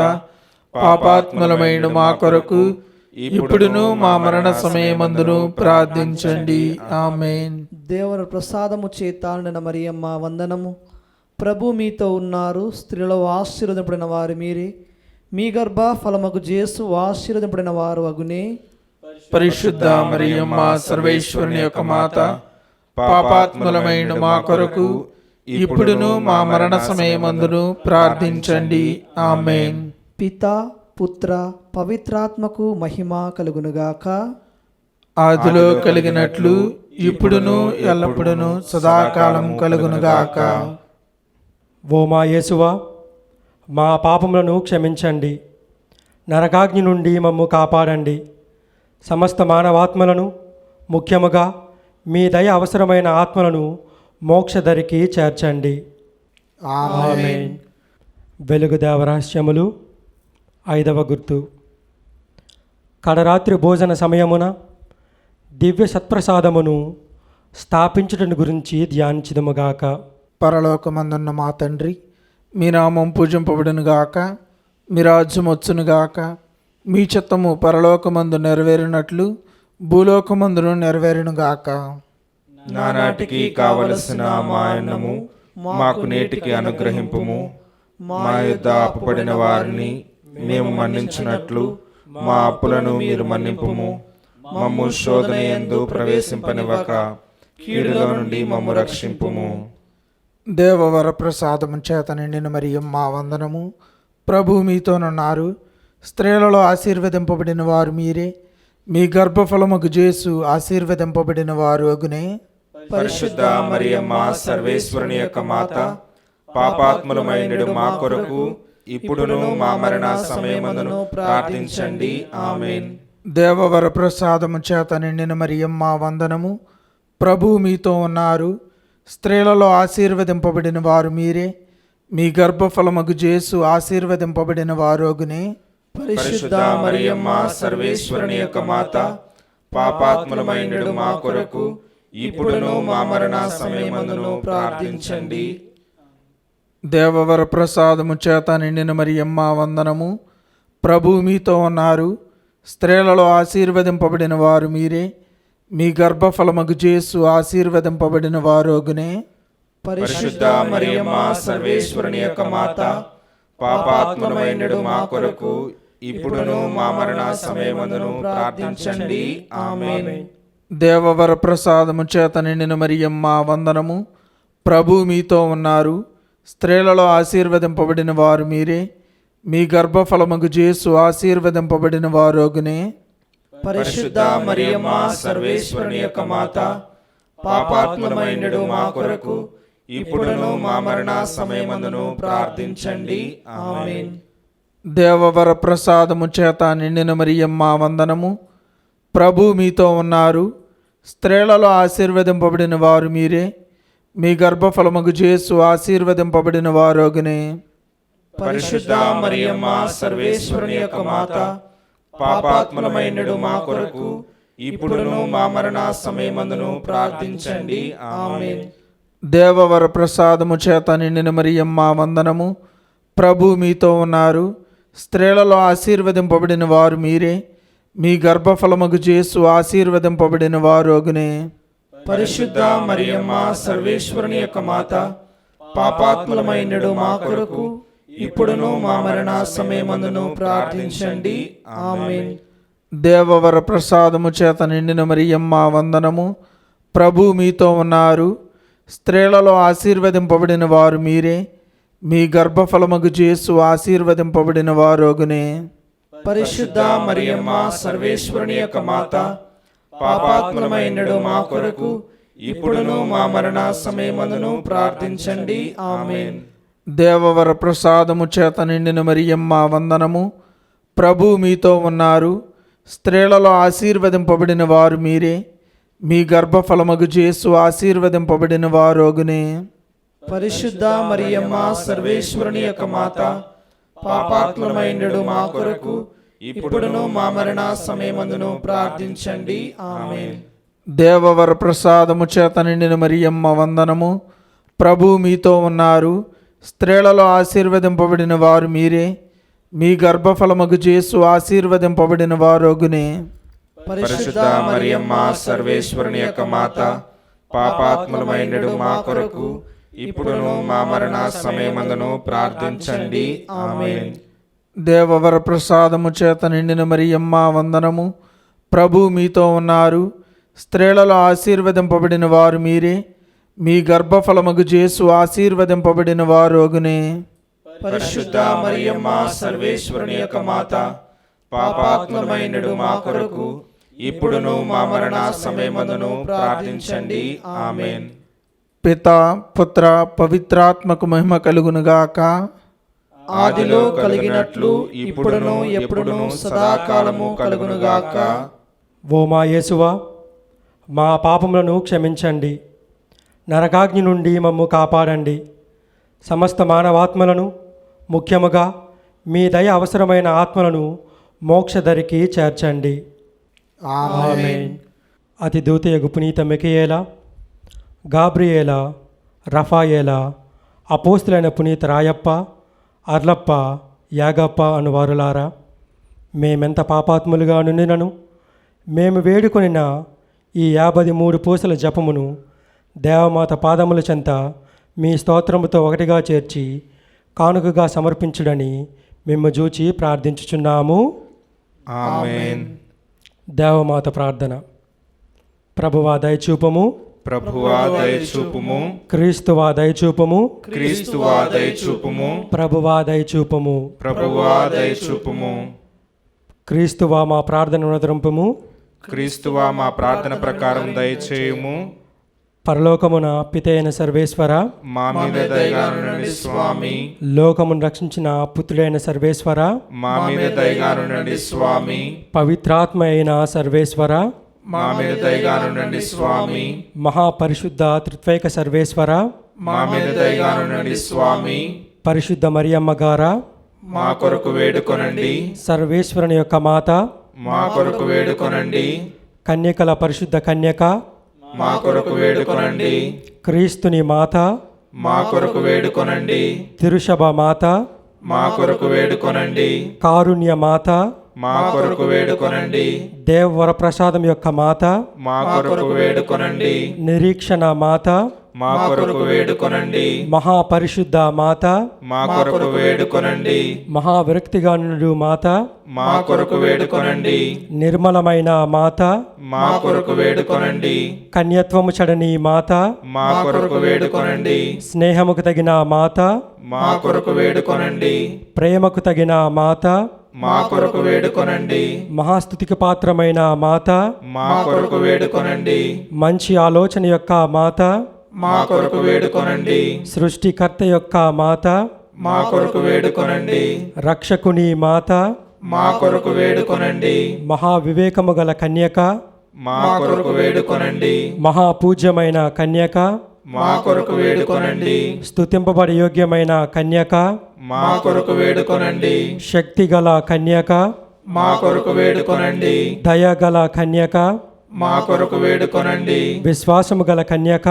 పాపాత్ములమైన మా కొరకు ఇప్పుడును మా మరణ సమయమందును ప్రార్థించండి. ఆమేన్. దేవర ప్రసాదము చేత నిండిన మరియమ్మ వందనము. ప్రభు మీతో ఉన్నారు. స్త్రీలలో ఆశీర్వదింపబడిన వారు మీరే. మీ గర్భఫలముకు యేసు ఆశీర్వదింపబడిన వారు అగునే. పరిశుద్ధ మరియమ్మ సర్వేశ్వరుని యొక్క మాత, పాపాత్ములమైన మా కొరకు ఇప్పుడును మా మరణ సమయమందును ప్రార్థించండి. ఆమేన్. పితా పుత్ర పవిత్రాత్మకు మహిమ కలుగునుగాక. ఆదిలో కలిగినట్లు ఇప్పుడును ఎల్లప్పుడును సదాకాలం కలుగునుగాక. ఓ మా యేసువా, మా పాపములను క్షమించండి. నరకాగ్ని నుండి మమ్ము కాపాడండి. సమస్త మానవాత్మలను, ముఖ్యముగా మీ దయ అవసరమైన ఆత్మలను మోక్షదరికి చేర్చండి. ఆమేన్. వెలుగు దేవరహస్యములు. 5వ గుర్తు. కడరాత్రి భోజన సమయమున దివ్య సత్ప్రసాదమును స్థాపించుటను గురించి ధ్యానించుదుముగాక. పరలోకమందున్న మా తండ్రి, మీ నామం పూజింపబడునుగాక, మీ రాజ్యం వచ్చునుగాక, మీ చిత్తము పరలోకమందు నెరవేరినట్లు భూలోకమందును నెరవేరునుగాక. నానాటికి కావలసిన మా అన్నము మాకు నేటికి అనుగ్రహింపుము. మా యొద్ద అప్పుపడిన వారిని మేము మన్నించినట్లు మా అప్పులను మీరు మన్నింపుము. మమ్ము శోధన యందు ప్రవేశింపనివ్వక కీడులో నుండి మమ్ము రక్షింపుము. దేవవర ప్రసాదము చేత నిండిన మరియమ్మ వందనము. ప్రభు మీతోనున్నారు. స్త్రీలలో ఆశీర్వదింపబడిన వారు మీరే. మీ గర్భఫలముకు యేసు ఆశీర్వదింపబడిన వారు అగునే. పరిశుద్ధ మరియమ్మ సర్వేశ్వరుని యొక్క మాత, పాపాత్ములమైనడు మా కొరకు ఇప్పుడును మా మరణ సమయమందును ప్రార్థించండి. ఆమేన్. దేవవర ప్రసాదము చేత నిండిన మరియమ్మ వందనము. ప్రభు మీతో ఉన్నారు. స్త్రీలలో ఆశీర్వదింపబడిన వారు మీరే. మీ గర్భఫలమగు యేసు ఆశీర్వదింపబడిన వారోగునే. పరిశుద్ధ మరియమ్మ సర్వేశ్వరుని యొక్క మాత, పాపాత్ములమైనడు మా కొరకు ఇప్పుడును మా మరణ సమయమందును ప్రార్థించండి. దేవవర ప్రసాదము చేత నిండిన మరియమ్మ వందనము. ప్రభు మీతో ఉన్నారు, స్త్రీలలో ఆశీర్వదింపబడిన వారు మీరే. మీ గర్భఫలమగు యేసు ఆశీర్వదింపబడిన వారోగునే. పరిశుద్ధ మరియమ్మ సర్వేశ్వరుని యొక్క మాత, పాపాత్ములమైనడు మా కొరకు ఇప్పుడును మా మరణ సమయమందును ప్రార్థించండి. ఆమేన్. దేవవర ప్రసాదము చేత నిండిన మరియమ్మ వందనము. ప్రభు మీతో ఉన్నారు, స్త్రీలలో ఆశీర్వదింపబడిన వారు మీరే. మీ గర్భఫలమగు యేసు ఆశీర్వదింపబడిన వారోగునే. పరిశుద్ధ మరియమ్మ సర్వేశ్వరుని యొక్క మాత, పాపాత్ములమైనడు మా కొరకు ఇప్పుడును మా మరణ సమయమందును ప్రార్థించండి. ఆమేన్. దేవవర ప్రసాదము చేత నిండిన మరియమ్మ వందనము. ప్రభు మీతో ఉన్నారు, స్త్రీలలో ఆశీర్వదింపబడిన వారు మీరే. మీ గర్భఫలమగు యేసు ఆశీర్వదింపబడిన వారోగునే. పరిశుద్ధ మరియమ్మ సర్వేశ్వరుని యొక్క మాత, పాపాత్ములమైనడు మా కొరకు ఇప్పుడును మా మరణ సమయమందును ప్రార్థించండి. ఆమేన్. దేవవర ప్రసాదము చేత నిండిన మరియమ్మ వందనము. ప్రభు మీతో ఉన్నారు, స్త్రీలలో ఆశీర్వదింపబడిన వారు మీరే. మీ గర్భఫలమగు యేసు ఆశీర్వదింపబడిన వారోగునే. పరిశుద్ధ మరియమ్మ సర్వేశ్వరుని యొక్క మాత, పాపాత్ములమైనడు మా కొరకు ఇప్పుడును మా మరణ సమయమందును ప్రార్థించండి. ఆమేన్. దేవవర ప్రసాదము చేత నిండిన మరియమ్మ వందనము. ప్రభు మీతో ఉన్నారు, స్త్రీలలో ఆశీర్వదింపబడిన వారు మీరే. మీ గర్భఫలమగు యేసు ఆశీర్వదింపబడిన వారోగునే. పరిశుద్ధ మరియమ్మ సర్వేశ్వరుని యొక్క మాత, పాపాత్ములమైనడు మా కొరకు ఇప్పుడును మా మరణ సమయమందును ప్రార్థించండి. ఆమేన్. దేవవర ప్రసాదము చేత నిండిన మరియమ్మ వందనము. ప్రభు మీతో ఉన్నారు, స్త్రీలలో ఆశీర్వదింపబడిన వారు మీరే. మీ గర్భఫలమగు యేసు ఆశీర్వదింపబడిన వారోగునే. పరిశుద్ధ మరియమ్మ సర్వేశ్వరుని యొక్క మాత, పాపాత్ములమైనడు మా కొరకు ఇప్పుడును మా మరణ సమయమందును ప్రార్థించండి. ఆమేన్. దేవవర ప్రసాదము చేత నిండిన మరియమ్మ వందనము. ప్రభు మీతో ఉన్నారు, స్త్రీలలో ఆశీర్వదింపబడిన వారు మీరే. మీ గర్భఫలమగు యేసు ఆశీర్వదింపబడిన వారోగునే. పరిశుద్ధ మరియమ్మ సర్వేశ్వరుని యొక్క మాత, పాపాత్ములమైనడు మా కొరకు ఇప్పుడును మా మరణ సమయమందును ప్రార్థించండి. ఆమేన్. దేవవర ప్రసాదము చేత నిండిన మరియమ్మ వందనము. ప్రభు మీతో ఉన్నారు, స్త్రీలలో ఆశీర్వదింపబడిన వారు మీరే. మీ గర్భఫలమగు యేసు ఆశీర్వదింపబడిన వారోగునే. పరిశుద్ధ మరియమ్మ సర్వేశ్వరుని యొక్క మాత, పాపాత్ములమైనడు మా కొరకు ఇప్పుడును మా మరణ సమయమందును ప్రార్థించండి. ఆమేన్. పితా పుత్ర పవిత్రాత్మకు మహిమ కలుగునుగాక. ఆదిలో కలిగినట్లు ఇప్పుడును ఎప్పుడును సదాకాలము కలుగునుగాక. ఓ మా యేసువా, మా పాపములను క్షమించండి, నరకాగ్ని నుండి మమ్ము కాపాడండి. సమస్త మానవాత్మలను, ముఖ్యముగా మీ దయ అవసరమైన ఆత్మలను మోక్షదరికి చేర్చండి. ఆమేన్. అతి దూతయగు పునీత మిఖాయేలా, గాబ్రియేలా, రఫాయేలా, అపోస్తులైన పునీత రాయప్ప, అర్లప్ప, యాగప్ప అనువారులారా, మేమెంత పాపాత్ములుగా నుండినను మేము వేడుకొనిన ఈ 53 పూసల జపమును దేవమాత పాదముల చెంత మీ స్తోత్రముతో ఒకటిగా చేర్చి కానుకగా సమర్పించుడని మేము చూచి ప్రార్థించుచున్నాము. ఆమేన్. దేవమాత ప్రార్థన. ప్రభువా దయచూపము, ప్రభువా దయచూపుము, క్రీస్తువా దయచూపము, క్రీస్తువా దయచూపుము, ప్రభువా దయచూపము, ప్రభువా దయచూపుము. క్రీస్తువా మా ప్రార్థన అనుదరింపుము. క్రీస్తువా మా ప్రార్థన ప్రకారం దయచేయుము. పరలోకమున పితైన సర్వేశ్వర, మా మీద దయగానుండండి స్వామి. లోకమును రక్షించిన పుత్రుడైన సర్వేశ్వర, మా మీద దయగానుండండి స్వామి. పవిత్రాత్మ అయిన సర్వేశ్వర, మా మీద దయగానుండండి స్వామి. మహాపరిశుద్ధ త్రిత్వైక సర్వేశ్వర, మా మీద దయగానుండండి స్వామి. పరిశుద్ధ మరియమ్మ గారా, మా కొరకు వేడుకొనండి. సర్వేశ్వరుని యొక్క మాత, మా కొరకు వేడుకొనండి. కన్యకల పరిశుద్ధ కన్యక, మా కొరకు వేడుకొనండి. క్రీస్తుని మాత, మా కొరకు వేడుకొనండి. తిరుషభ మాత, మా కొరకు వేడుకొనండి. కారుణ్య మాత, మా కొరకు వేడుకొనండి. దేవవర ప్రసాదం యొక్క మాత, మా కొరకు వేడుకొనండి. నిరీక్షణ మాత, మా కొరకు వేడుకొనండి. మహాపరిశుద్ధ మాత, మా కొరకు వేడుకొనండి. మహావిరక్తిగా నుండు మాత, మా కొరకు వేడుకొనండి. నిర్మలమైన మాత, మా కొరకు వేడుకొనండి. కన్యత్వము చడని మాత, మా కొరకు వేడుకొనండి. స్నేహముకు తగిన మాత, మా కొరకు వేడుకొనండి. ప్రేమకు తగిన మాత, మా కొరకు వేడుకొనండి. మహాస్తుతికి పాత్రమైన మాత, మా కొరకు వేడుకొనండి. మంచి ఆలోచన యొక్క మాత, మా కొరకు వేడుకొనండి. సృష్టికర్త యొక్క మాత, మా కొరకు వేడుకొనండి. రక్షకుని మాత, మా కొరకు వేడుకొనండి. మహావివేకము గల కన్యక, మా కొరకు వేడుకొనండి. మహాపూజ్యమైన కన్యక, మా కొరకు వేడుకొనండి. స్తుతింపబడి యోగ్యమైన కన్యక, మా కొరకు వేడుకొనండి. శక్తిగల కన్యక, మా కొరకు వేడుకొనండి. దయగల కన్యక, మా కొరకు వేడుకొనండి. విశ్వాసము గల కన్యక,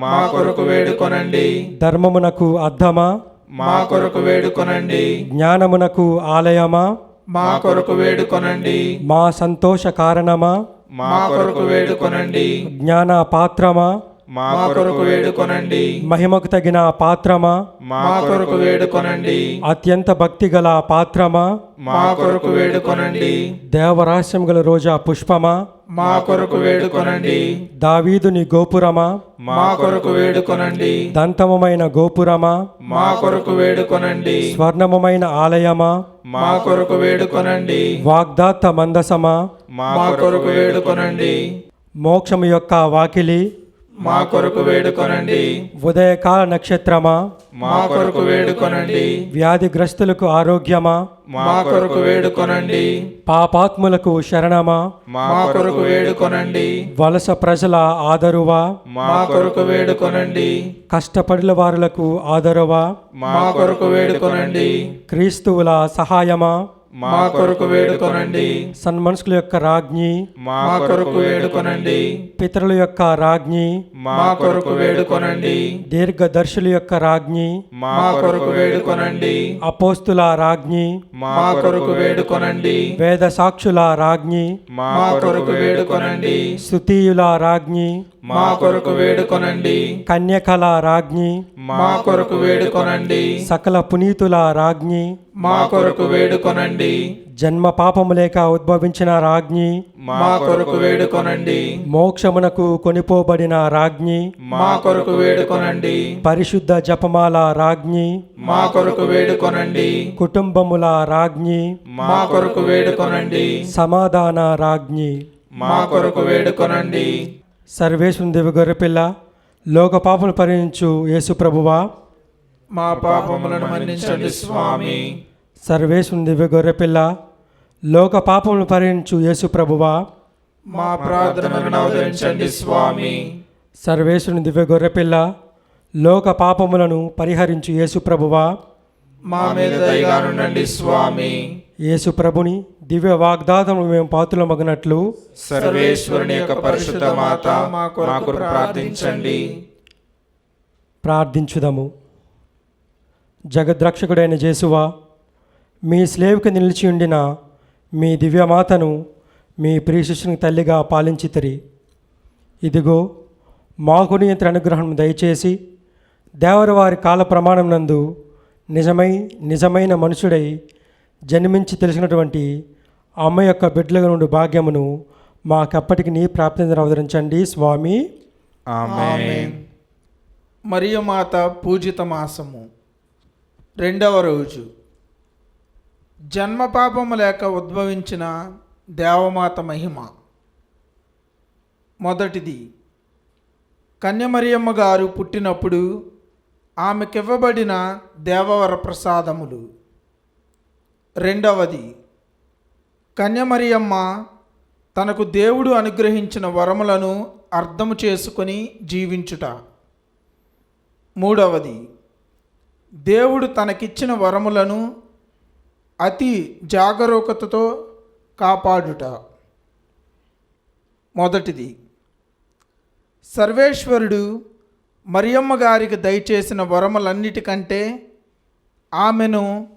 మా కొరకు వేడుకొనండి. ధర్మమునకు అద్దమా, మా కొరకు వేడుకొనండి. జ్ఞానమునకు ఆలయమా, మా కొరకు వేడుకొనండి. మా సంతోష కారణమా, మా కొరకు వేడుకొనండి. జ్ఞాన పాత్రమా, మా కొరకు వేడుకొనండి. మహిమకు తగిన పాత్రమా, మా కొరకు వేడుకొనండి. అత్యంత భక్తిగల పాత్రమా, మా కొరకు వేడుకొనండి. దేవరహస్యం గల రోజా పుష్పమా, మా కొరకు వేడుకొనండి. దావీదుని గోపురమా, మా కొరకు వేడుకొనండి. దంతమమైన గోపురమా, మా కొరకు వేడుకొనండి. స్వర్ణమమైన ఆలయమా, మా కొరకు వేడుకొనండి. వాగ్దాత్త మందసమా, మా కొరకు వేడుకొనండి. మోక్షము యొక్క వాకిలి, మా కొరకు వేడుకొనండి. ఉదయకాల నక్షత్రమా, మా కొరకు వేడుకొనండి. వ్యాధిగ్రస్తులకు ఆరోగ్యమా, మా కొరకు వేడుకొనండి. పాపాత్ములకు శరణమా, మా కొరకు వేడుకొనండి. వలస ప్రజల ఆదరువా, మా కొరకు వేడుకొనండి. కష్టపడిన వారులకు ఆదరువా, మా కొరకు వేడుకొనండి. క్రీస్తువుల సహాయమా, మా కొరకు వేడుకొనండి. సన్మనుషుల యొక్క రాజ్ఞి, మా కొరకు వేడుకొనండి. పితరుల యొక్క రాజ్ఞి, మా కొరకు వేడుకొనండి. దీర్ఘదర్శుల యొక్క రాజ్ఞి, మా కొరకు వేడుకొనండి. అపోస్తుల రాజ్ఞి, మా కొరకు వేడుకొనండి. వేద సాక్షుల రాజ్ఞి, మా కొరకు వేడుకొనండి. స్తుతియుల రాజ్ఞి, మా కొరకు వేడుకొనండి. కన్యకల రాజ్ఞి, మా కొరకు వేడుకొనండి. సకల పునీతుల రాజ్ఞి, మా కొరకు వేడుకొనండి. జన్మ పాపము లేక ఉద్భవించిన రాజ్ఞి, మా కొరకు వేడుకొనండి. మోక్షమునకు కొనిపోబడిన రాజ్ఞి, మా కొరకు వేడుకొనండి. పరిశుద్ధ జపమాల రాజ్ఞి, మా కొరకు వేడుకొనండి. కుటుంబముల రాజ్ఞి, మా కొరకు వేడుకొనండి. సమాధాన రాజ్ఞి, మా కొరకు వేడుకొనండి. సర్వేశ్వరుని దివ్య గొర్రెపిల్ల, లోక పాపములు పరిహరించు యేసు ప్రభువా, మా పాపములను మన్నించండి స్వామి. సర్వేశ్వరుని దివ్య గొర్రెపిల్ల, లోక పాపములు పరిహరించు యేసు ప్రభువా, మా ప్రార్థనలను ఆదరించండి స్వామి. సర్వేశ్వరుని దివ్య గొర్రెపిల్ల, లోక పాపములను పరిహరించు యేసు ప్రభువా, మా మీద దయగా నుండండి స్వామి. యేసు ప్రభుని దివ్య వాగ్దాతములు మేము పాత్రలమగినట్లు సర్వేశ్వరుని యొక్క పరిశుద్ధ మాత మా కొరకు ప్రార్థించండి. ప్రార్థించుదము. జగద్రక్షకుడైన యేసువా, మీ స్లేవుకి నిలిచి ఉండిన మీ దివ్యమాతను మీ ప్రియశిష్యుని తల్లిగా పాలించితిరి. ఇదిగో మాకు నియంత్ర అనుగ్రహం దయచేసి దేవరి వారి కాల ప్రమాణం నందు నిజమైన మనుషుడై జన్మించి తెలిసినటువంటి అమ్మ యొక్క బిడ్డలుగా నుండి భాగ్యమును మాకెప్పటికి నీ ప్రాప్తిని అవతరించండి స్వామి. ఆమేన్. మరియమాత పూజిత మాసము 2వ రోజు. జన్మ పాపము లేక ఉద్భవించిన దేవమాత మహిమ. మొదటిది, కన్యమరియమ్మ గారు పుట్టినప్పుడు ఆమెకివ్వబడిన దేవవర ప్రసాదములు. రెండవది, కన్యమరియమ్మ తనకు దేవుడు అనుగ్రహించిన వరములను అర్థము చేసుకొని జీవించుట. మూడవది, దేవుడు తనకిచ్చిన వరములను అతి జాగరూకతతో కాపాడుట. మొదటిది, సర్వేశ్వరుడు మరియమ్మ గారికి దయచేసిన వరములన్నిటికంటే ఆమెను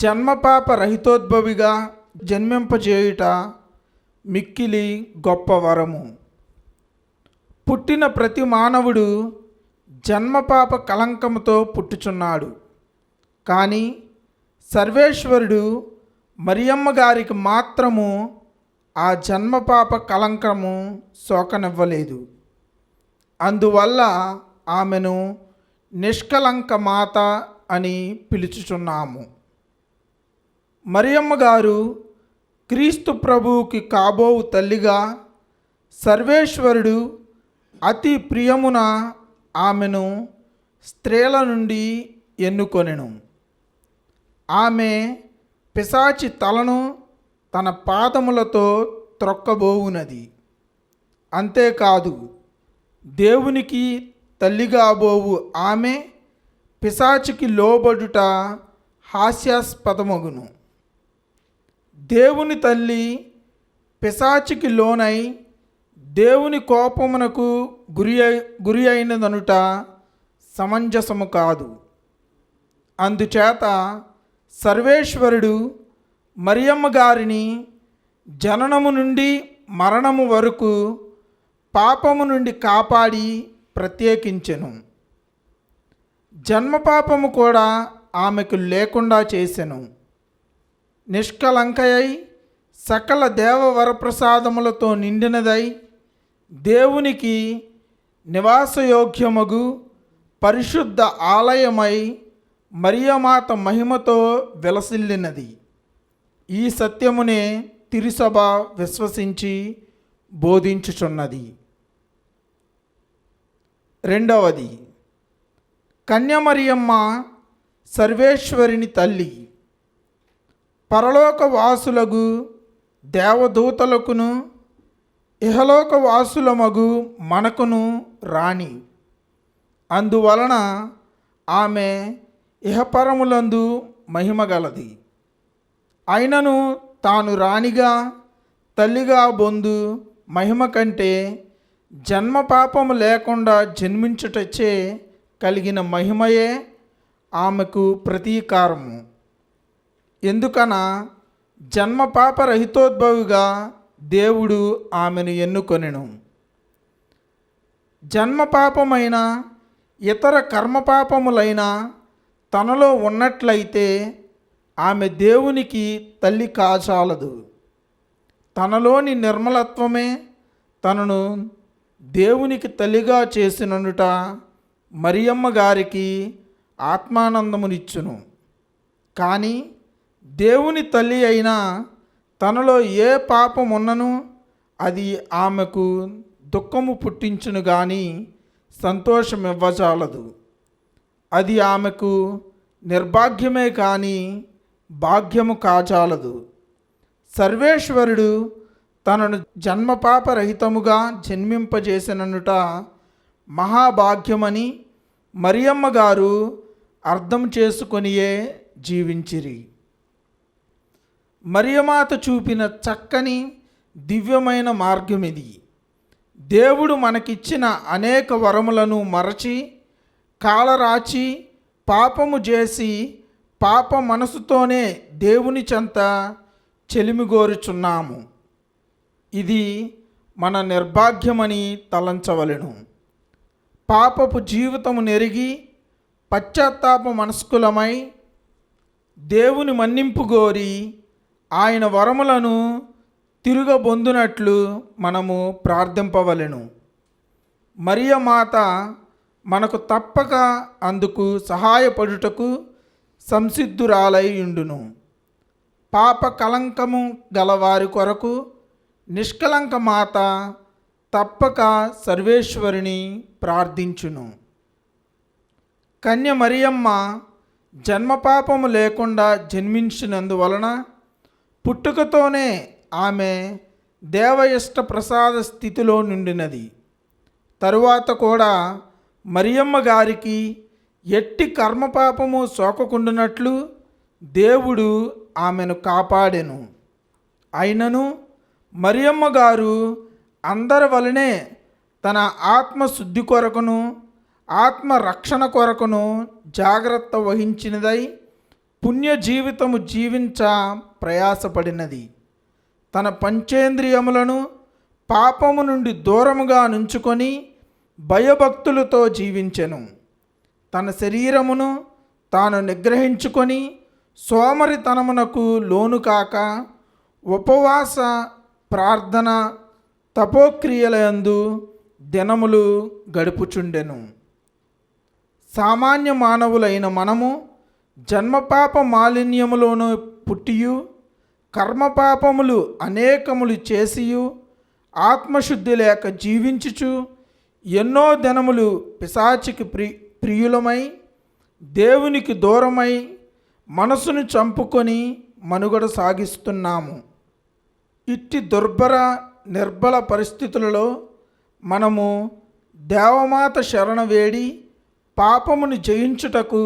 జన్మపాప రహితోద్భవిగా జన్మింపజేయుట మిక్కిలి గొప్ప వరము. పుట్టిన ప్రతి మానవుడు జన్మపాప కళంకముతో పుట్టుచున్నాడు. కానీ సర్వేశ్వరుడు మరియమ్మ గారికి మాత్రము ఆ జన్మపాప కళంకము సోకనివ్వలేదు. అందువల్ల ఆమెను నిష్కళంక మాత అని పిలుచుచున్నాము. మరియమ్మ గారు క్రీస్తు ప్రభువుకి కాబోవు తల్లిగా సర్వేశ్వరుడు అతి ప్రియమున ఆమెను స్త్రీల నుండి ఎన్నుకొనెను. ఆమె పిశాచి తలను తన పాదములతో త్రొక్కబోవునది. అంతేకాదు, దేవునికి తల్లిగాబోవు ఆమె పిశాచికి లోబడుట హాస్యాస్పదమగును. దేవుని తల్లి పిశాచికి లోనై దేవుని కోపమునకు గురి అయినదనుట సమంజసము కాదు. అందుచేత సర్వేశ్వరుడు మరియమ్మ గారిని జననము నుండి మరణము వరకు పాపము నుండి కాపాడి ప్రత్యేకించెను. జన్మపాపము కూడా ఆమెకు లేకుండా చేసెను. నిష్కలంకయై సకల దేవవరప్రసాదములతో నిండినదై దేవునికి నివాసయోగ్యమగు పరిశుద్ధ ఆలయమై మరియమాత మహిమతో విలసిల్లినది. ఈ సత్యమునే తిరుసభ విశ్వసించి బోధించుచున్నది. రెండవది, కన్యమరియమ్మ సర్వేశ్వరిని తల్లి. పరలోక వాసులగు దేవదూతలకును ఇహలోక వాసులమగు మనకును రాణి. అందువలన ఆమె ఇహపరములందు మహిమగలది. అయినను తాను రాణిగా తల్లిగా బొందు మహిమ కంటే జన్మపాపము లేకుండా జన్మించుటచే కలిగిన మహిమయే ఆమెకు ప్రతీకారము. ఎందుకన జన్మపాప రహితోద్భవిగా దేవుడు ఆమెను ఎన్నుకొనెను. జన్మపాపమైన ఇతర కర్మపాపములైన తనలో ఉన్నట్లయితే ఆమె దేవునికి తల్లి కాచాలదు. తనలోని నిర్మలత్వమే తనను దేవునికి తల్లిగా చేసిననుట మరియమ్మ గారికి ఆత్మానందమునిచ్చును. కానీ దేవుని తల్లి అయినా తనలో ఏ పాపం ఉన్నను అది ఆమెకు దుఃఖము పుట్టించును కానీ సంతోషం ఇవ్వజాలదు. అది ఆమెకు నిర్భాగ్యమే కానీ భాగ్యము కాజాలదు. సర్వేశ్వరుడు తనను జన్మపాపరహితముగా జన్మింపజేసిననుట మహాభాగ్యమని మరియమ్మ గారు అర్థం చేసుకొనియే జీవించిరి. మరియమాత చూపిన చక్కని దివ్యమైన మార్గం ఇది. దేవుడు మనకిచ్చిన అనేక వరములను మరచి కాలరాచి పాపము చేసి పాప మనసుతోనే దేవుని చెంత చెలిమిగోరుచున్నాము. ఇది మన నిర్భాగ్యమని తలంచవలెను. పాపపు జీవితము నెరిగి పశ్చాత్తాప మనస్కులమై దేవుని మన్నింపు గోరి ఆయన వరములను తిరుగబొందునట్లు మనము ప్రార్థింపవలెను. మరియమాత మనకు తప్పక అందుకు సహాయపడుటకు సంసిద్ధురాలై ఉండును. పాప కలంకము గలవారి కొరకు నిష్కలంక మాత తప్పక సర్వేశ్వరుని ప్రార్థించును. కన్య మరియమ్మ జన్మపాపము లేకుండా జన్మించినందువలన పుట్టుకతోనే ఆమె దేవయిష్ట ప్రసాద స్థితిలో నుండినది. తరువాత కూడా మరియమ్మ గారికి ఎట్టి కర్మపాపము సోకకుండునట్లు దేవుడు ఆమెను కాపాడెను. అయినను మరియమ్మ గారు అందరి వలనే తన ఆత్మశుద్ధి కొరకును ఆత్మ రక్షణ కొరకును జాగ్రత్త వహించినదై పుణ్య జీవితము జీవించ ప్రయాసపడినది. తన పంచేంద్రియములను పాపము నుండి దూరముగా నుంచుకొని భయభక్తులతో జీవించెను. తన శరీరమును తాను నిగ్రహించుకొని సోమరితనమునకు లోను కాక ఉపవాస ప్రార్థన తపోక్రియలయందు దినములు గడుపుచుండెను. సామాన్య మానవులైన మనము జన్మపాప మాలిన్యములోను పుట్టియు కర్మపాపములు అనేకములు చేసియు ఆత్మశుద్ధి లేక జీవించుచు ఎన్నో దినములు పిశాచికి ప్రియులమై దేవునికి దూరమై మనసును చంపుకొని మనుగడ సాగిస్తున్నాము. ఇట్టి దుర్భర నిర్బల పరిస్థితులలో మనము దేవమాత శరణ వేడి పాపమును జయించుటకు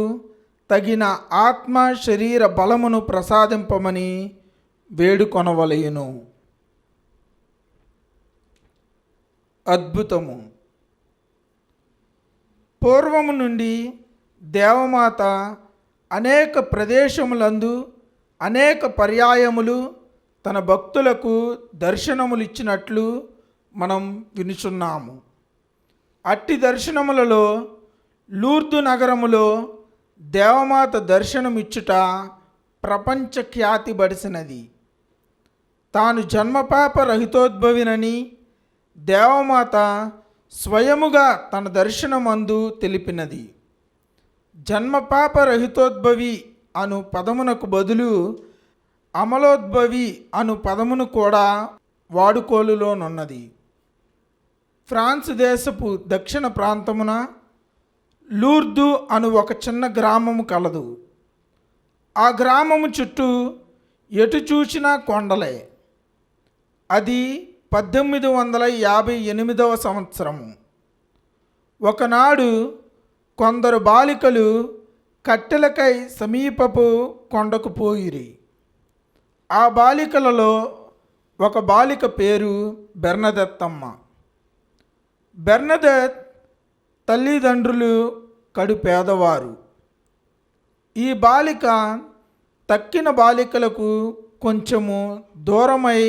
తగిన ఆత్మ శరీర బలమును ప్రసాదింపమని వేడుకొనవలయును. అద్భుతము. పూర్వము నుండి దేవమాత అనేక ప్రదేశములందు అనేక పర్యాయములు తన భక్తులకు దర్శనములు ఇచ్చినట్లు మనం వినుచున్నాము. అట్టి దర్శనములలో లూర్దు నగరములో దేవమాత దర్శనమిచ్చుట ప్రపంచ ఖ్యాతి బడిసినది. తాను జన్మపాప రహితోద్భవినని దేవమాత స్వయముగా తన దర్శనమందు తెలిపినది. జన్మపాప రహితోద్భవి అను పదమునకు బదులు అమలోద్భవి అను పదమును కూడా వాడుకోలులోనున్నది. ఫ్రాన్స్ దేశపు దక్షిణ ప్రాంతమున లూర్దు అను ఒక చిన్న గ్రామము కలదు. ఆ గ్రామము చుట్టూ ఎటు చూచినా కొండలే. అది 1858వ సంవత్సరము. ఒకనాడు కొందరు బాలికలు కట్టెలకై సమీపపు కొండకు పోయిరి. ఆ బాలికలలో ఒక బాలిక పేరు బెర్నదెత్తమ్మ. బెర్నదెత్ తల్లిదండ్రులు కడు పేదవారు. ఈ బాలిక తక్కిన బాలికలకు కొంచెము దూరమై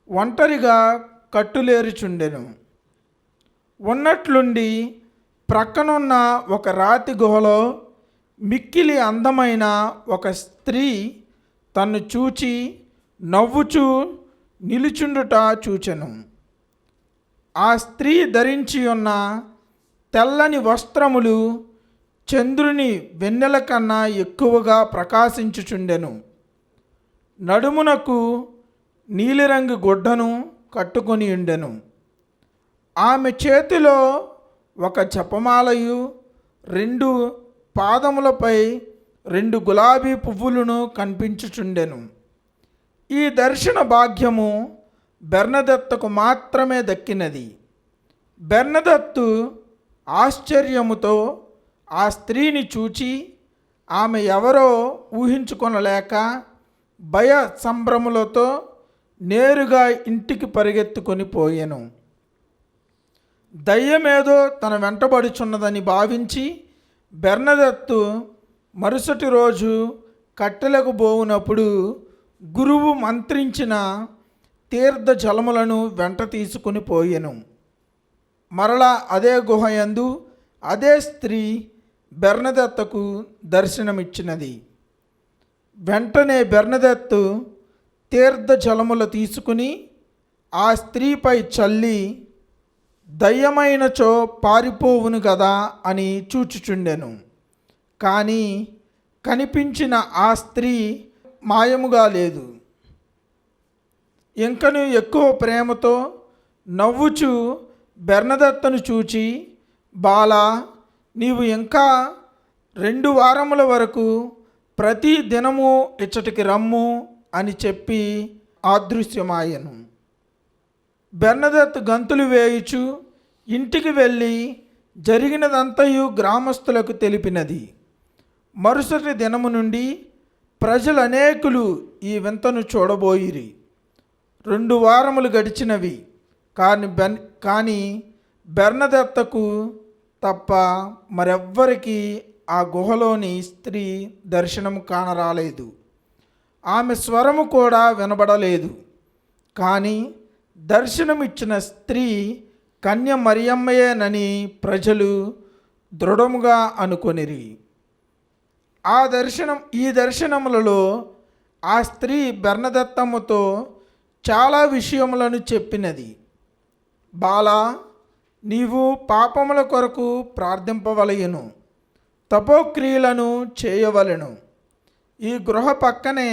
ఒంటరిగా కట్టులేరుచుండెను. ఉన్నట్లుండి ప్రక్కనున్న ఒక రాతి గుహలో మిక్కిలి అందమైన ఒక స్త్రీ తన్ను చూచి నవ్వుచూ నిలుచుండుట చూచెను. ఆ స్త్రీ ధరించి ఉన్న తెల్లని వస్త్రములు చంద్రుని వెన్నెల కన్నా ఎక్కువగా ప్రకాశించుచుండెను. నడుమునకు నీలిరంగు గుడ్డను కట్టుకొని ఉండెను. ఆమె చేతిలో ఒక జపమాలయు 2 పాదములపై 2 గులాబీ పువ్వులను కనిపించుచుండెను. ఈ దర్శన భాగ్యము బెర్నదెత్తుకు మాత్రమే దక్కినది. బెర్నదెత్తు ఆశ్చర్యముతో ఆ స్త్రీని చూచి ఆమె ఎవరో ఊహించుకొనలేక భయ సంభ్రములతో నేరుగా ఇంటికి పరిగెత్తుకొని పోయెను. దయ్యమేదో తన వెంటబడుచున్నదని భావించి బెర్నదెత్తు మరుసటి రోజు కట్టెలకు పోవునప్పుడు గురువు మంత్రించిన తీర్థ జలములను వెంట తీసుకుని పోయెను. మరలా అదే గుహయందు అదే స్త్రీ బెర్నదెత్తుకు దర్శనమిచ్చినది. వెంటనే బెర్నదెత్తు తీర్థ జలములు తీసుకుని ఆ స్త్రీపై చల్లి దయ్యమైనచో పారిపోవును కదా అని చూచుచుండెను. కానీ కనిపించిన ఆ స్త్రీ మాయముగా లేదు. ఇంకను ఎక్కువ ప్రేమతో నవ్వుచూ బెర్నదెత్తును చూచి, బాలా, నీవు ఇంకా 2 వారముల వరకు ప్రతి దినము ఇచ్చటికి రమ్ము అని చెప్పి అదృశ్యమాయెను. బెర్నదెత్తు గంతులు వేయుచు ఇంటికి వెళ్ళి జరిగినదంతయు గ్రామస్తులకు తెలిపినది. మరుసటి దినము నుండి ప్రజలు అనేకులు ఈ వింతను చూడబోయిరి. 2 వారములు గడిచినవి. కానీ బెర్నదెత్తకు తప్ప మరెవ్వరికి ఆ గుహలోని స్త్రీ దర్శనము కానరాలేదు. ఆమె స్వరము కూడా వినబడలేదు. కానీ దర్శనమిచ్చిన స్త్రీ కన్య మరియమ్మయేనని ప్రజలు దృఢముగా అనుకొనిరి. ఈ దర్శనములలో ఆ స్త్రీ బెర్నదత్తమ్మతో చాలా విషయములను చెప్పినది. బాలా, నీవు పాపముల కొరకు ప్రార్థింపవలయును, తపోక్రియలను చేయవలెను. ఈ గృహ పక్కనే